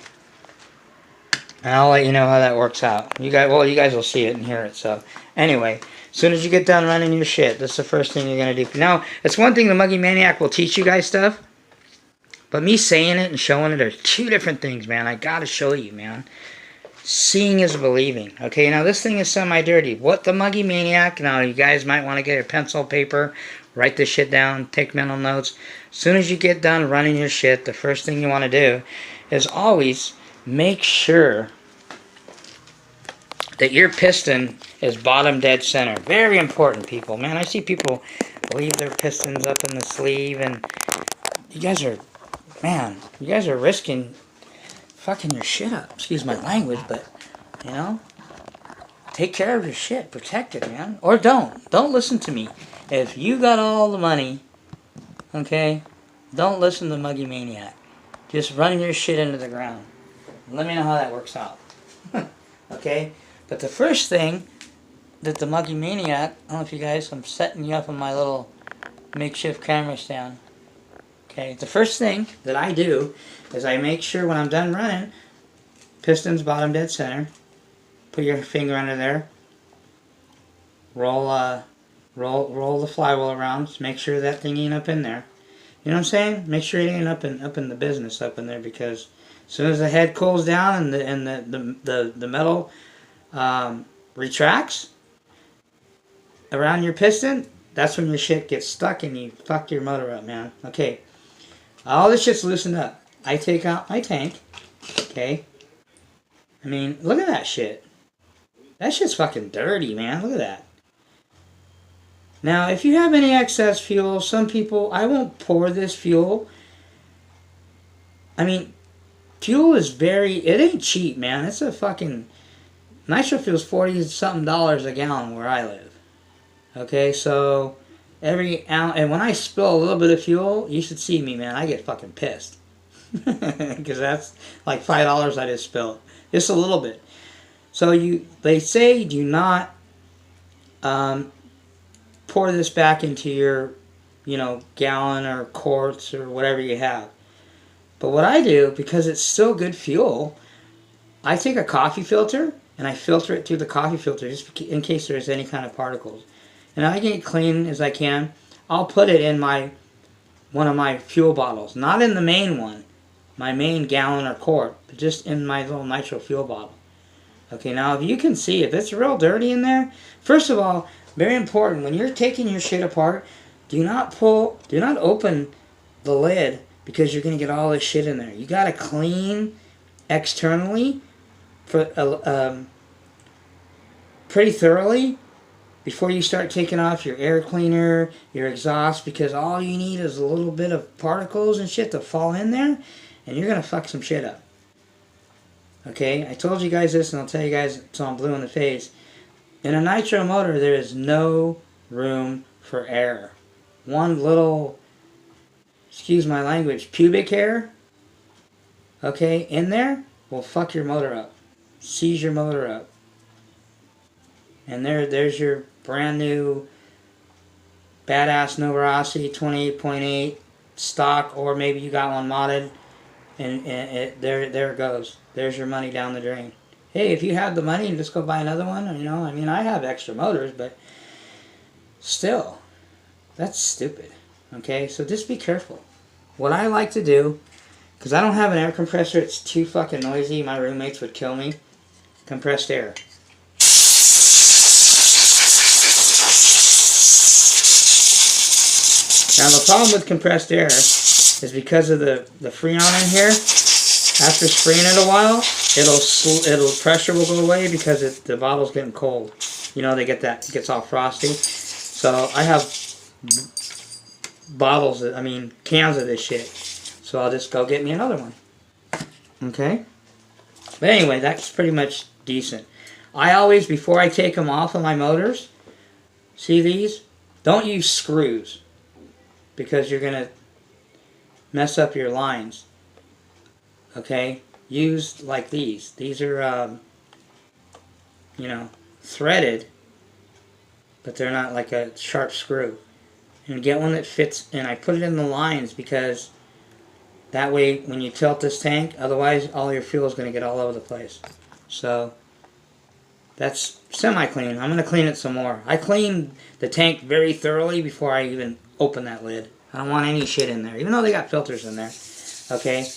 And I'll let you know how that works out. You guys will see it and hear it. So, anyway, as soon as you get done running your shit, that's the first thing you're going to do. Now, it's one thing the Muggy Maniac will teach you guys stuff. But me saying it and showing it are two different things, man. I gotta show you, man. Seeing is believing. Okay, now this thing is semi-dirty. What the Muggy Maniac? Now, you guys might want to get your pencil, paper, write this shit down, take mental notes. As soon as you get done running your shit, the first thing you want to do is always make sure that your piston is bottom dead center. Very important, people. Man, I see people leave their pistons up in the sleeve, and you guys are... Man, you guys are risking fucking your shit up. Excuse my language, but, you know. take care of your shit. Protect it, man. Or don't. Don't listen to me. If you got all the money, okay, don't listen to Muggy Maniac. Just run your shit into the ground. Let me know how that works out. Okay? But the first thing that the Muggy Maniac, I don't know if you guys, I'm setting you up on my little makeshift camera stand. Okay? The first thing that I do is I make sure when I'm done running, pistons bottom dead center. Put your finger under there. Roll the flywheel around. Just make sure that thing ain't up in there. You know what I'm saying? Make sure it ain't up in the business up in there, because as soon as the head cools down and the metal retracts around your piston, that's when your shit gets stuck and you fuck your motor up, man. Okay. All this shit's loosened up. I take out my tank. Okay. I mean, look at that shit. That shit's fucking dirty, man. Look at that. Now, if you have any excess fuel, some people, I won't pour this fuel. I mean, fuel is it ain't cheap, man. It's a fucking, nitro fuel's $40-something a gallon where I live. Okay, so every ounce, and when I spill a little bit of fuel, you should see me, man. I get fucking pissed. Because that's like $5 I just spilled. Just a little bit. So they say do not pour this back into your, gallon or quarts or whatever you have. But what I do, because it's still good fuel, I take a coffee filter and I filter it through the coffee filter just in case there's any kind of particles. And I get it clean as I can. I'll put it in one of my fuel bottles. Not in the main one, my main gallon or quart, but just in my little nitro fuel bottle. Okay, now if you can see, if it's real dirty in there, first of all, very important, when you're taking your shit apart, do not open the lid, because you're going to get all this shit in there. You got to clean externally pretty thoroughly before you start taking off your air cleaner, your exhaust, because all you need is a little bit of particles and shit to fall in there, and you're going to fuck some shit up. Okay, I told you guys this, and I'll tell you guys until I'm blue in the face. In a nitro motor, there is no room for error. One little, excuse my language, pubic hair, okay, in there will fuck your motor up. Seize your motor up. And there's your brand new badass Novarossi 28.8 stock, or maybe you got one modded, and there it goes. There's your money down the drain. Hey, if you have the money, just go buy another one. I mean, I have extra motors, but still, that's stupid. Okay, so just be careful. What I like to do, because I don't have an air compressor, it's too fucking noisy. My roommates would kill me. Compressed air. Now the problem with compressed air is because of the Freon in here. After spraying it a while, pressure will go away because the bottle's getting cold. It gets all frosty. So I have cans of this shit. So I'll just go get me another one. Okay? But anyway, that's pretty much decent. I always, before I take them off of my motors, see these? Don't use screws, because you're going to mess up your lines. Okay? Use like these. These are, threaded, but they're not like a sharp screw. And get one that fits, and I put it in the lines because that way when you tilt this tank, otherwise all your fuel is going to get all over the place. So that's semi-clean. I'm going to clean it some more. I clean the tank very thoroughly before I even open that lid. I don't want any shit in there, even though they got filters in there. Okay?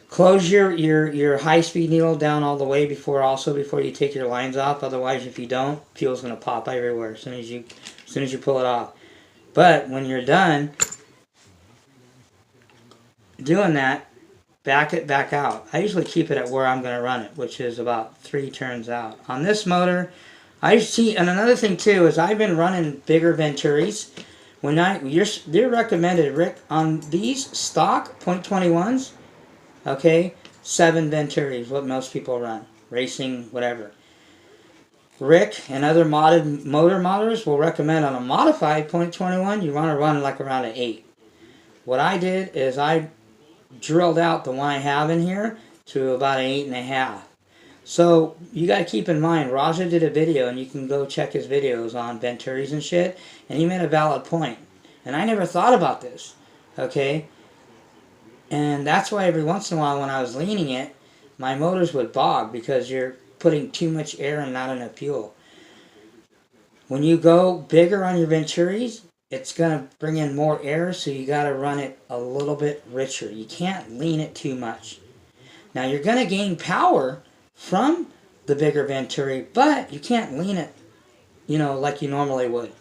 Close your high-speed needle down all the way before you take your lines off. Otherwise, if you don't, fuel's going to pop everywhere as soon as you pull it off. But when you're done doing that, back it back out. I usually keep it at where I'm going to run it, which is about 3 turns out. On this motor, I see, and another thing too is I've been running bigger Venturis. You're recommended, Rick, on these stock .21s. Okay, 7 Venturis, what most people run, racing, whatever. Rick and other modded motor modders will recommend on a modified .21, you want to run like around an 8. What I did is I drilled out the one I have in here to about an 8.5. So you got to keep in mind, Raja did a video, and you can go check his videos on Venturis and shit, and he made a valid point. And I never thought about this, okay? And that's why every once in a while when I was leaning it, my motors would bog because you're putting too much air and not enough fuel. When you go bigger on your Venturis, it's going to bring in more air, so you got to run it a little bit richer. You can't lean it too much. Now you're going to gain power from the bigger Venturi, but you can't lean it, like you normally would.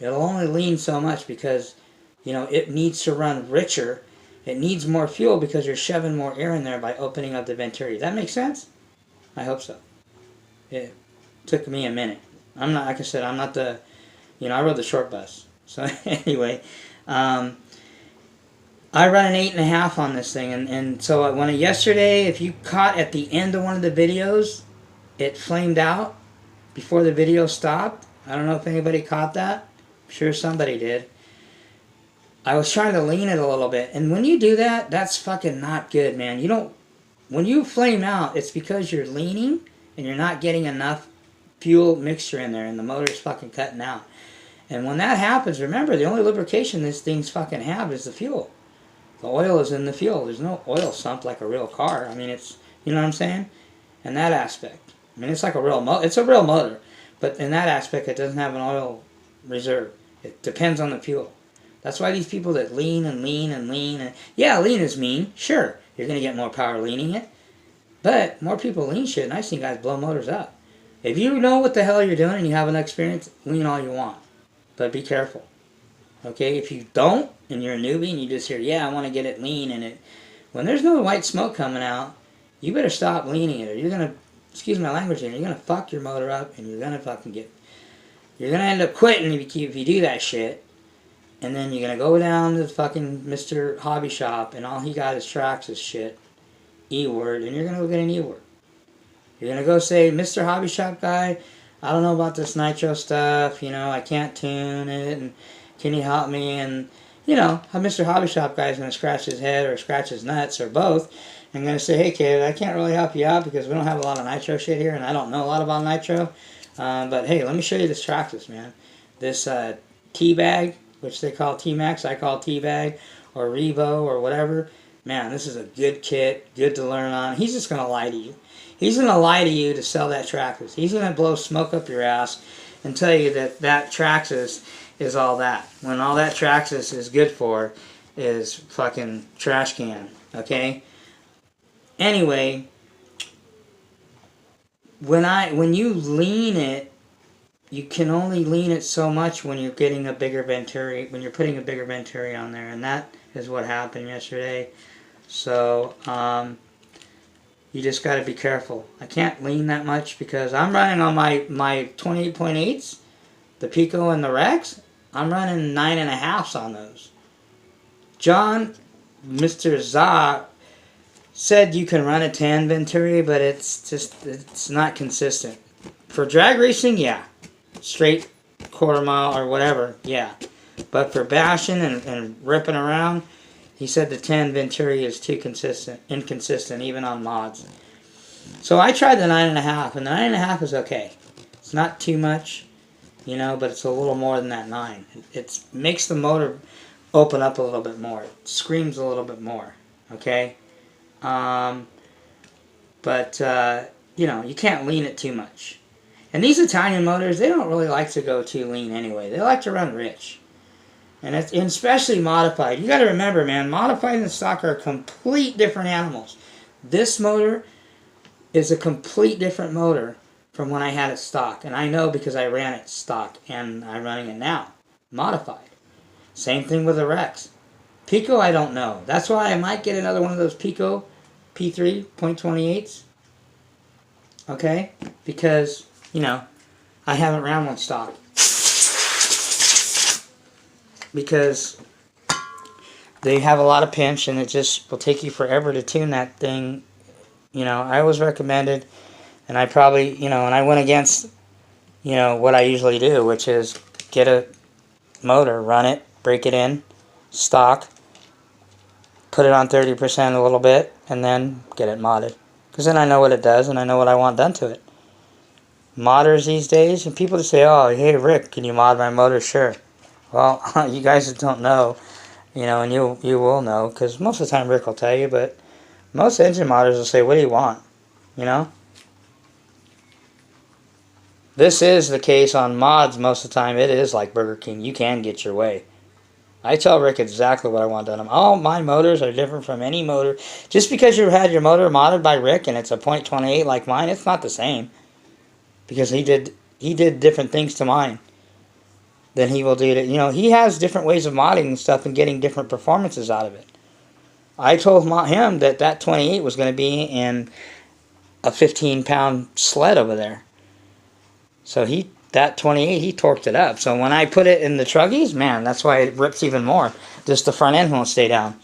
It'll only lean so much because, it needs to run richer. It needs more fuel because you're shoving more air in there by opening up the Venturi. Does that make sense? I hope so. It took me a minute. I'm not, like I said, I'm not the, I rode the short bus. So anyway, I run an 8.5 on this thing, and so yesterday, if you caught at the end of one of the videos, it flamed out before the video stopped. I don't know if anybody caught that. I'm sure somebody did. I was trying to lean it a little bit, and when you do that, that's fucking not good, man. When you flame out, it's because you're leaning and you're not getting enough fuel mixture in there, and the motor's fucking cutting out. And when that happens, remember, the only lubrication these things fucking have is the fuel. The oil is in the fuel. There's no oil sump like a real car. I mean, it's, you know what I'm saying? In that aspect. I mean, it's like a real motor. It's a real motor. But in that aspect, it doesn't have an oil reserve. It depends on the fuel. That's why these people that lean and lean and lean. And, yeah, lean is mean. Sure, you're going to get more power leaning it. But more people lean shit, and I've seen guys blow motors up. If you know what the hell you're doing and you have enough experience, lean all you want. But be careful. Okay, if you don't, and you're a newbie, and you just hear, yeah, I want to get it lean, and when there's no white smoke coming out, you better stop leaning it, or you're going to, excuse my language here, you're going to fuck your motor up, and you're going to end up quitting if you do that shit, and then you're going to go down to fucking Mr. Hobby Shop, and all he got is Traxxas shit, E-word, and you're going to go get an E-word. You're going to go say, Mr. Hobby Shop guy, I don't know about this nitro stuff, I can't tune it, and can you help me? And, Mr. Hobby Shop guy is going to scratch his head or scratch his nuts or both and going to say, hey, kid, I can't really help you out because we don't have a lot of nitro shit here and I don't know a lot about nitro. But, hey, let me show you this Traxxas, man. This T-Bag, which they call T-Max, I call T-Bag, or Revo or whatever. Man, this is a good kit, good to learn on. He's just going to lie to you. He's going to lie to you to sell that Traxxas. He's going to blow smoke up your ass and tell you that Traxxas is all that. When all that Traxxas is good for is fucking trash can, okay? Anyway, when you lean it, you can only lean it so much when you're getting a bigger Venturi, when you're putting a bigger Venturi on there, and that is what happened yesterday. So, you just got to be careful. I can't lean that much because I'm running on my 28.8s, the Pico and the Rex. I'm running 9.5s on those. John, Mr. Za, said you can run a 10 Venturi, but it's not consistent. For drag racing, yeah. Straight quarter mile or whatever, yeah. But for bashing and ripping around, he said the 10 Venturi is too inconsistent, even on mods. So I tried the 9.5, and the 9.5 is okay. It's not too much, but it's a little more than that 9. It makes the motor open up a little bit more. It screams a little bit more, okay? You can't lean it too much. And these Italian motors, they don't really like to go too lean anyway. They like to run rich. And especially modified. You got to remember, man, modified and stock are complete different animals. This motor is a complete different motor from when I had it stock. And I know because I ran it stock and I'm running it now. Modified. Same thing with the Rex. Pico, I don't know. That's why I might get another one of those Pico P3 .28s. Okay? Because, I haven't ran one stock. Because they have a lot of pinch and it just will take you forever to tune that thing. I was recommended, and I probably, and I went against you know, what I usually do, which is get a motor, run it, break it in, stock, put it on 30% a little bit, and then get it modded. Because then I know what it does, and I know what I want done to it. Modders these days, and people just say, oh, hey, Rick, can you mod my motor? Sure. Well, you guys don't know, you know, and you will know, because most of the time Rick will tell you, but most engine modders will say, what do you want? You know? This is the case on mods most of the time. It is like Burger King. You can get your way. I tell Rick exactly what I want done. All my motors are different from any motor. Just because you had your motor modded by Rick and it's a .28 like mine, it's not the same. Because he did different things to mine than he will do to, you know, he has different ways of modding and stuff and getting different performances out of it. I told him that 28 was going to be in a 15-pound sled over there. So that 28, he torqued it up. So when I put it in the truggies, man, that's why it rips even more. Just the front end won't stay down.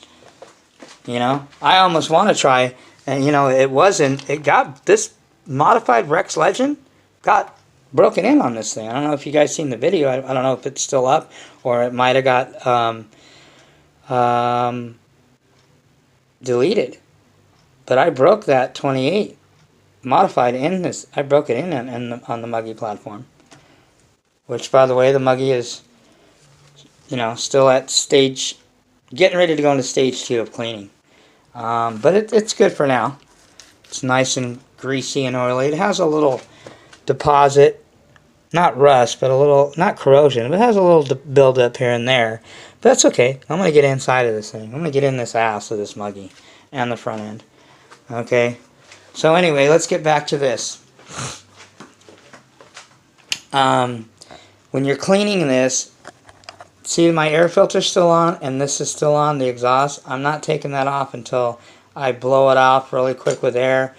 You know, I almost want to try, and you know, it got, this modified Rex Legend got broken in on this thing. I don't know if you guys seen the video. I don't know if it's still up, or it might have got deleted. But I broke that 28 modified in this. I broke it on the Muggy platform, which, by the way, the Muggy is, you know, still at stage, getting ready to go into stage 2 of cleaning. But it's good for now. It's nice and greasy and oily. It has a little deposit, not rust, but a little, not corrosion, but it has a little buildup here and there. But that's okay. I'm going to get inside of this thing. I'm going to get in this ass of this Muggy and the front end. Okay. So anyway, let's get back to this. When you're cleaning this, see my air filter's still on and this is still on, the exhaust. I'm not taking that off until I blow it off really quick with air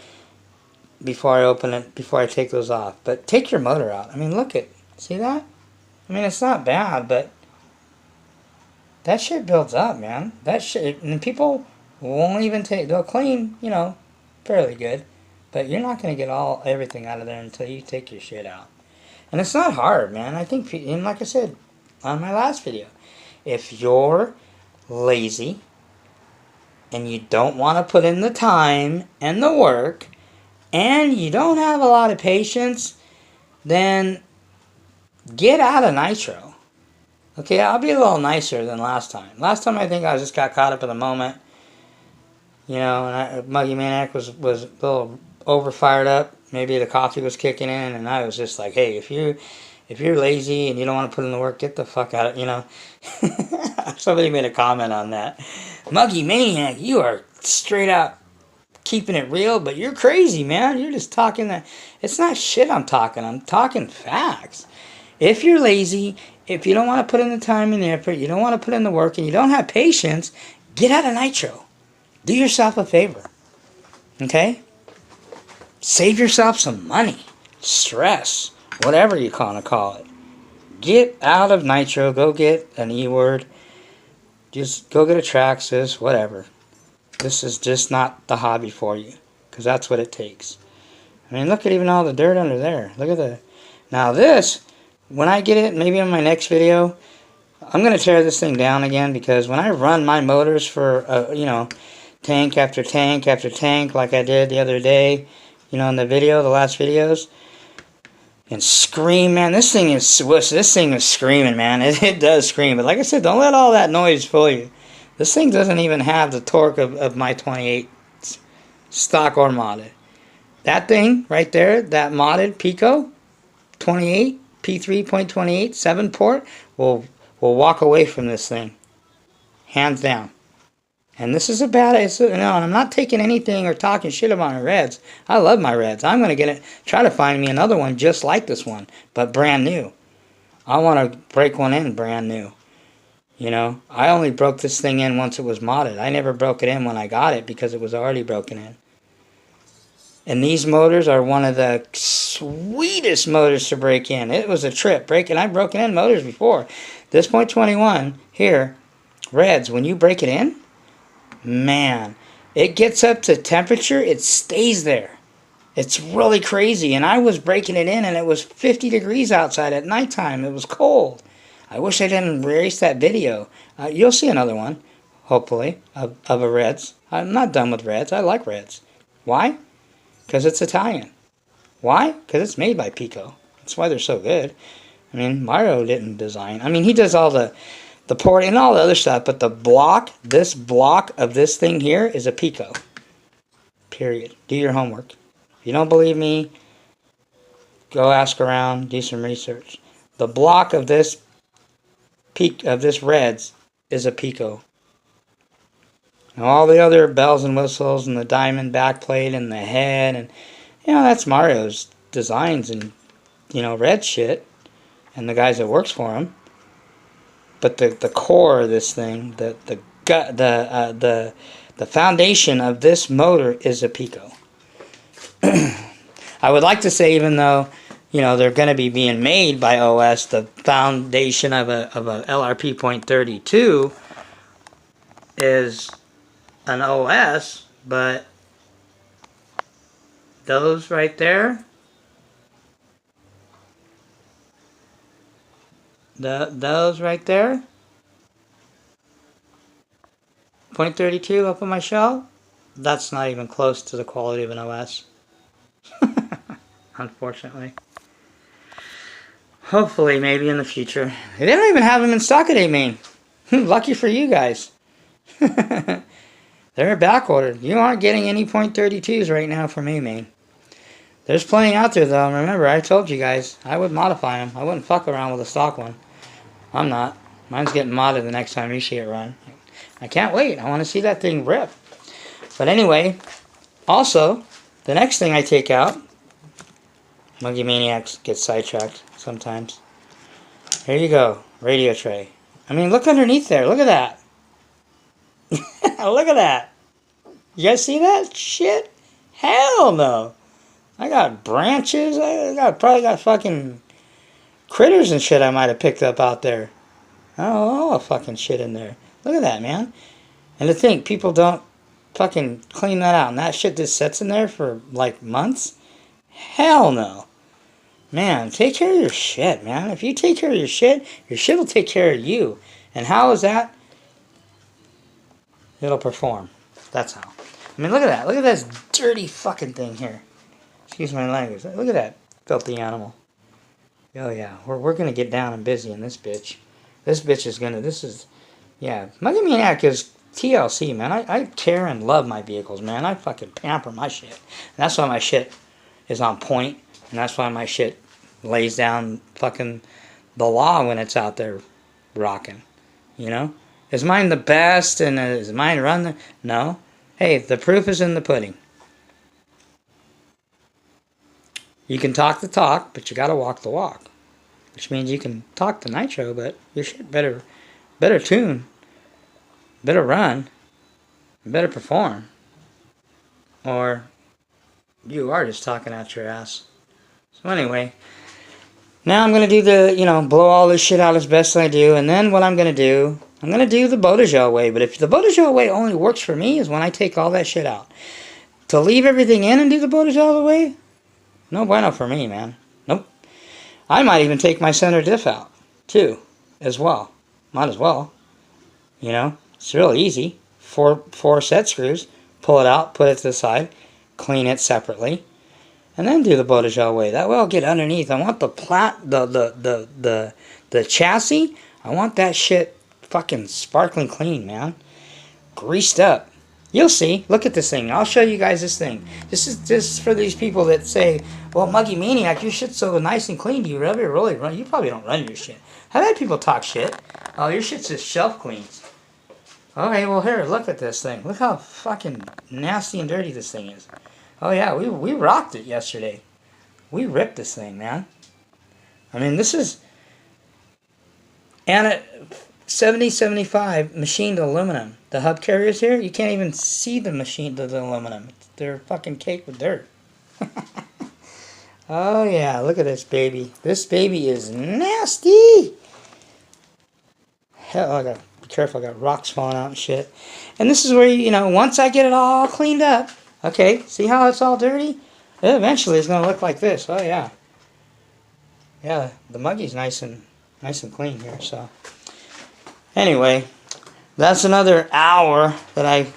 before I open it, before I take those off. But take your motor out. I mean, look at, see that? I mean, it's not bad, but that shit builds up, man. That shit, and people won't even take, they'll clean, you know, fairly good, but you're not going to get everything out of there until you take your shit out. And it's not hard, man. I think, and like I said on my last video, if you're lazy and you don't want to put in the time and the work and you don't have a lot of patience, then get out of nitro. Okay, I'll be a little nicer than last time. Last time I think I just got caught up in the moment. You know, and Muggy Maniac was a little overfired up. Maybe the coffee was kicking in, and I was just like, hey, if you're lazy and you don't want to put in the work, get the fuck out of, you know. Somebody made a comment on that. Muggy Maniac, you are straight out keeping it real, but you're crazy, man. You're just talking that. It's not shit I'm talking facts. If you're lazy, if you don't want to put in the time and the effort, you don't want to put in the work, and you don't have patience, get out of nitro. Do yourself a favor, okay? Save yourself some money, stress, whatever you want to call it. Get out of nitro. Go get an E-word. Just go get a Traxxas, whatever. This is just not the hobby for you, because that's what it takes. I mean, look at even all the dirt under there. Look at the... Now this, when I get it, maybe in my next video, I'm going to tear this thing down again, because when I run my motors for, you know, tank after tank after tank, like I did the other day, you know, in the video, the last videos, and scream, man, this thing is screaming, man. It does scream, but like I said, don't let all that noise fool you. This thing doesn't even have the torque of my 28 stock or modded. That thing right there, that modded Pico 28 P3.28 7-port will walk away from this thing, hands down. And this is a bad, no, and I'm not taking anything or talking shit about my Reds. I love my Reds. I'm going to try to find me another one just like this one, but brand new. I want to break one in brand new. You know, I only broke this thing in once it was modded. I never broke it in when I got it because it was already broken in. And these motors are one of the sweetest motors to break in. It was a trip. I've broken in motors before. This .21 here, Reds, when you break it in, man, it gets up to temperature, it stays there. It's really crazy. And I was breaking it in and it was 50 degrees outside at nighttime. It was cold. I wish I didn't erase that video. You'll see another one, hopefully, of a Reds. I'm not done with Reds. I like Reds. Why? Because it's Italian. Why? Because it's made by Pico. That's why they're so good. I mean, Mario didn't design. I mean, he does all the port and all the other stuff, but the block, this block of this thing here is a Pico. Period. Do your homework. If you don't believe me, go ask around, do some research. The block of this Reds is a Pico. Now all the other bells and whistles and the diamond backplate and the head and that's Mario's designs and Red shit and the guys that works for him. But the core of this thing, the foundation of this motor is a Pico. I would like to say, even though they're going to be being made by OS, the foundation of a LRP .32 is an OS, but those right there, those right there, .32 up on my shelf, that's not even close to the quality of an OS. Unfortunately. Hopefully, maybe in the future. They don't even have them in stock at A-Main. Lucky for you guys. They're back ordered. You aren't getting any .32s right now from A-Main. There's plenty out there though. Remember, I told you guys, I would modify them. I wouldn't fuck around with a stock one. I'm not. Mine's getting modded the next time you see it run. I can't wait. I want to see that thing rip. But anyway, also, the next thing I take out, Monkey Maniacs get sidetracked sometimes. Here you go, radio tray. I mean, look underneath there. Look at that. Look at that. You guys see that shit? Hell no. I got branches. I probably got fucking critters and shit I might have picked up out there. All the fucking shit in there. Look at that, man. And to think people don't fucking clean that out and that shit just sits in there for like months. Hell no. Man, take care of your shit, man. If you take care of your shit will take care of you. And how is that? It'll perform. That's how. I mean, look at that. Look at this dirty fucking thing here. Excuse my language. Look at that filthy animal. Oh, yeah. We're going to get down and busy in this bitch. This bitch is going to... Yeah. Monkey Maniac is TLC, man. I care and love my vehicles, man. I fucking pamper my shit. And that's why my shit is on point. And that's why my shit lays down fucking the law when it's out there rocking. You know? Is mine the best and is mine run the... No. Hey, the proof is in the pudding. You can talk the talk, but you gotta walk the walk. Which means you can talk the nitro, but your shit better tune, better run, better perform. Or you are just talking out your ass. So anyway, now I'm going to do the, blow all this shit out as best I do. And then what I'm going to do, I'm going to do the Botagel way. But if the Botagel way only works for me is when I take all that shit out. To leave everything in and do the Botagel way, no bueno for me, man. Nope. I might even take my center diff out, too, as well. Might as well. It's real easy. Four set screws. Pull it out, put it to the side, clean it separately, and then do the Botagel way. That way I'll get underneath. I want the chassis. I want that shit fucking sparkling clean, man. Greased up. You'll see. Look at this thing. I'll show you guys this thing. This is for these people that say, well, Monkey Maniac, your shit's so nice and clean. Do you ever really run? You probably don't run your shit. I've had people talk shit. Oh, your shit's just shelf cleans. Okay, well, here, look at this thing. Look how fucking nasty and dirty this thing is. Oh, yeah, we rocked it yesterday. We ripped this thing, man. I mean, this is... And 7075 machined aluminum. The hub carriers here, you can't even see the aluminum. They're fucking caked with dirt. Oh, yeah, look at this baby. This baby is nasty. Hell, I got... Be careful, I got rocks falling out and shit. And this is where, once I get it all cleaned up, okay, see how it's all dirty? Eventually, it's gonna look like this. Oh yeah, yeah. The muggy's nice and clean here. So anyway, that's another hour that I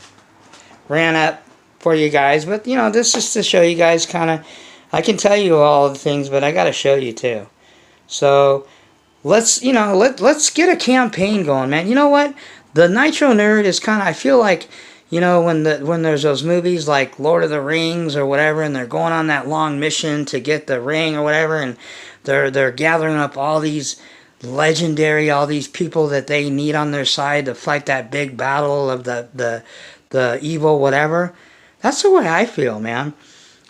ran up for you guys. But you know, this is to show you guys kind of. I can tell you all the things, but I got to show you too. So let's let's get a campaign going, man. You know what? The Nitro Nerd is kind of. I feel like. You know, when there's those movies like Lord of the Rings or whatever, and they're going on that long mission to get the ring or whatever, and they're gathering up all these all these people that they need on their side to fight that big battle of the evil whatever. That's the way I feel, man.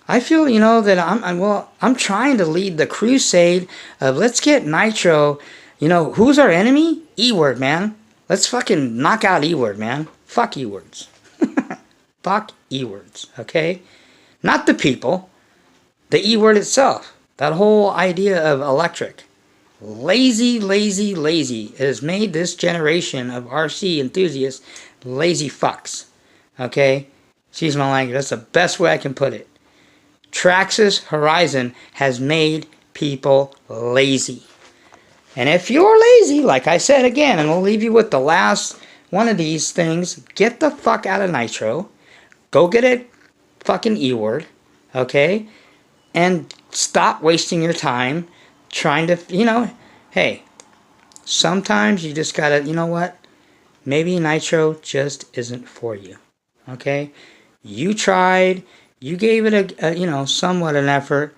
I feel, you know, that I'm trying to lead the crusade of let's get Nitro. You know, who's our enemy? E-word, man. Let's fucking knock out E-word, man. Fuck E-words. Fuck E-words, okay? Not the people. The E-word itself. That whole idea of electric. Lazy, lazy, lazy. It has made this generation of RC enthusiasts lazy fucks. Okay? Excuse my language. That's the best way I can put it. Traxxas Horizon has made people lazy. And if you're lazy, like I said again, and we'll leave you with the last one of these things, get the fuck out of Nitro. Go get a fucking E-word, okay? And stop wasting your time trying to, you know, hey, sometimes you just gotta, you know what? Maybe Nitro just isn't for you, okay? You tried, you gave it a you know, somewhat an effort,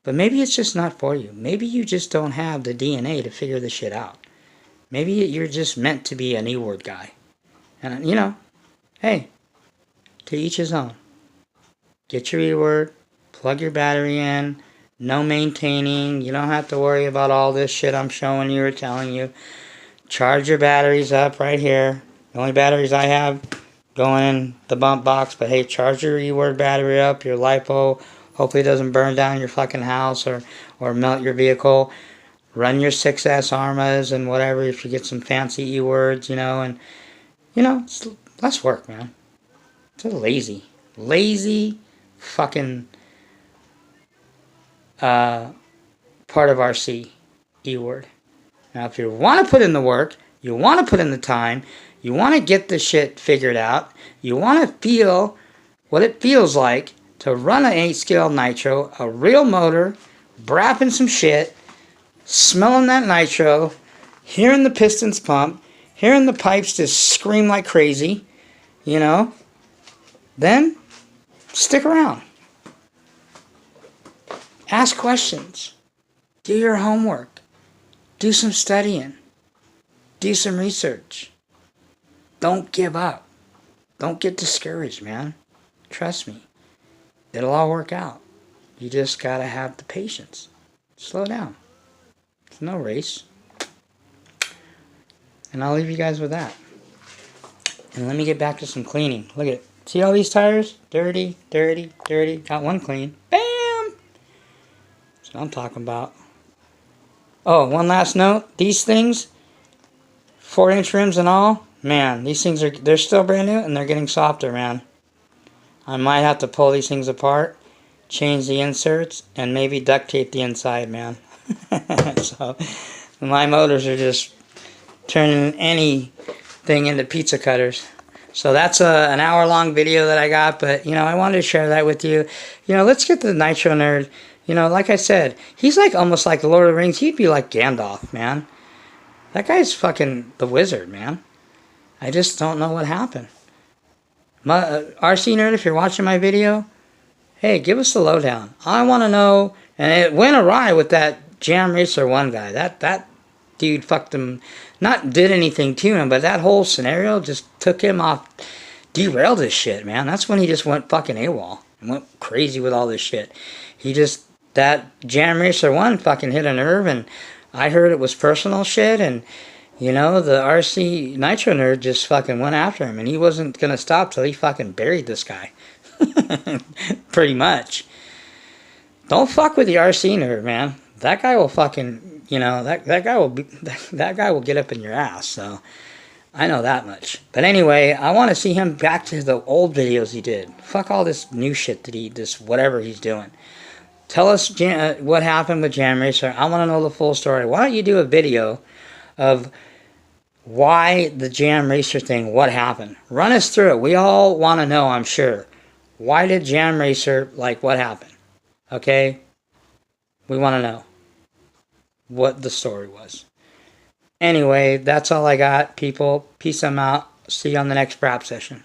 but maybe it's just not for you. Maybe you just don't have the DNA to figure this shit out. Maybe you're just meant to be an E-word guy. And, you know, hey, to each his own. Get your E-word, plug your battery in, no maintaining. You don't have to worry about all this shit I'm showing you or telling you. Charge your batteries up right here. The only batteries I have going in the bump box, but hey, charge your E-word battery up, your LiPo. Hopefully it doesn't burn down your fucking house or melt your vehicle. Run your 6S Armas and whatever if you get some fancy E-words, you know, and, you know, it's less work, man. It's a lazy fucking part of RC E-word. Now, if you want to put in the work, you want to put in the time, you want to get the shit figured out, you want to feel what it feels like to run an 8-scale Nitro, a real motor, brapping some shit, smelling that Nitro, hearing the pistons pump, hearing the pipes just scream like crazy, you know, then stick around. Ask questions. Do your homework. Do some studying. Do some research. Don't give up. Don't get discouraged, man. Trust me. It'll all work out. You just gotta have the patience. Slow down. It's no race. And I'll leave you guys with that. And let me get back to some cleaning. Look at it. See all these tires? Dirty, dirty, dirty. Got one clean. Bam! That's what I'm talking about. Oh, one last note. These things, 4-inch rims and all, man, these things they're still brand new and they're getting softer, man. I might have to pull these things apart, change the inserts, and maybe duct tape the inside, man. So, my motors are just turning anything into pizza cutters. So that's an hour-long video that I got, but, you know, I wanted to share that with you. You know, let's get the Nitro Nerd. You know, like I said, he's like almost like the Lord of the Rings. He'd be like Gandalf, man. That guy's fucking the wizard, man. I just don't know what happened. RC Nerd, if you're watching my video, hey, give us the lowdown. I want to know, and it went awry with that Jam Racer 1 guy. That dude fucked him, not did anything to him, but that whole scenario just took him off, derailed his shit, man. That's when he just went fucking AWOL and went crazy with all this shit. That Jam Racer 1 fucking hit a nerve, and I heard it was personal shit, and, you know, the RC Nitro Nerd just fucking went after him, and he wasn't gonna stop till he fucking buried this guy. Pretty much. Don't fuck with the RC Nerd, man. That guy will fucking, you know, that guy will get up in your ass. So I know that much. But anyway, I want to see him back to the old videos he did. Fuck all this new shit that this whatever he's doing. Tell us what happened with Jam Racer. I want to know the full story. Why don't you do a video of why the Jam Racer thing, what happened? Run us through it. We all want to know, I'm sure. Why did Jam Racer, like, what happened? Okay? We want to know what the story was. Anyway, that's all I got, people. Peace, I'm out. See you on the next rap session.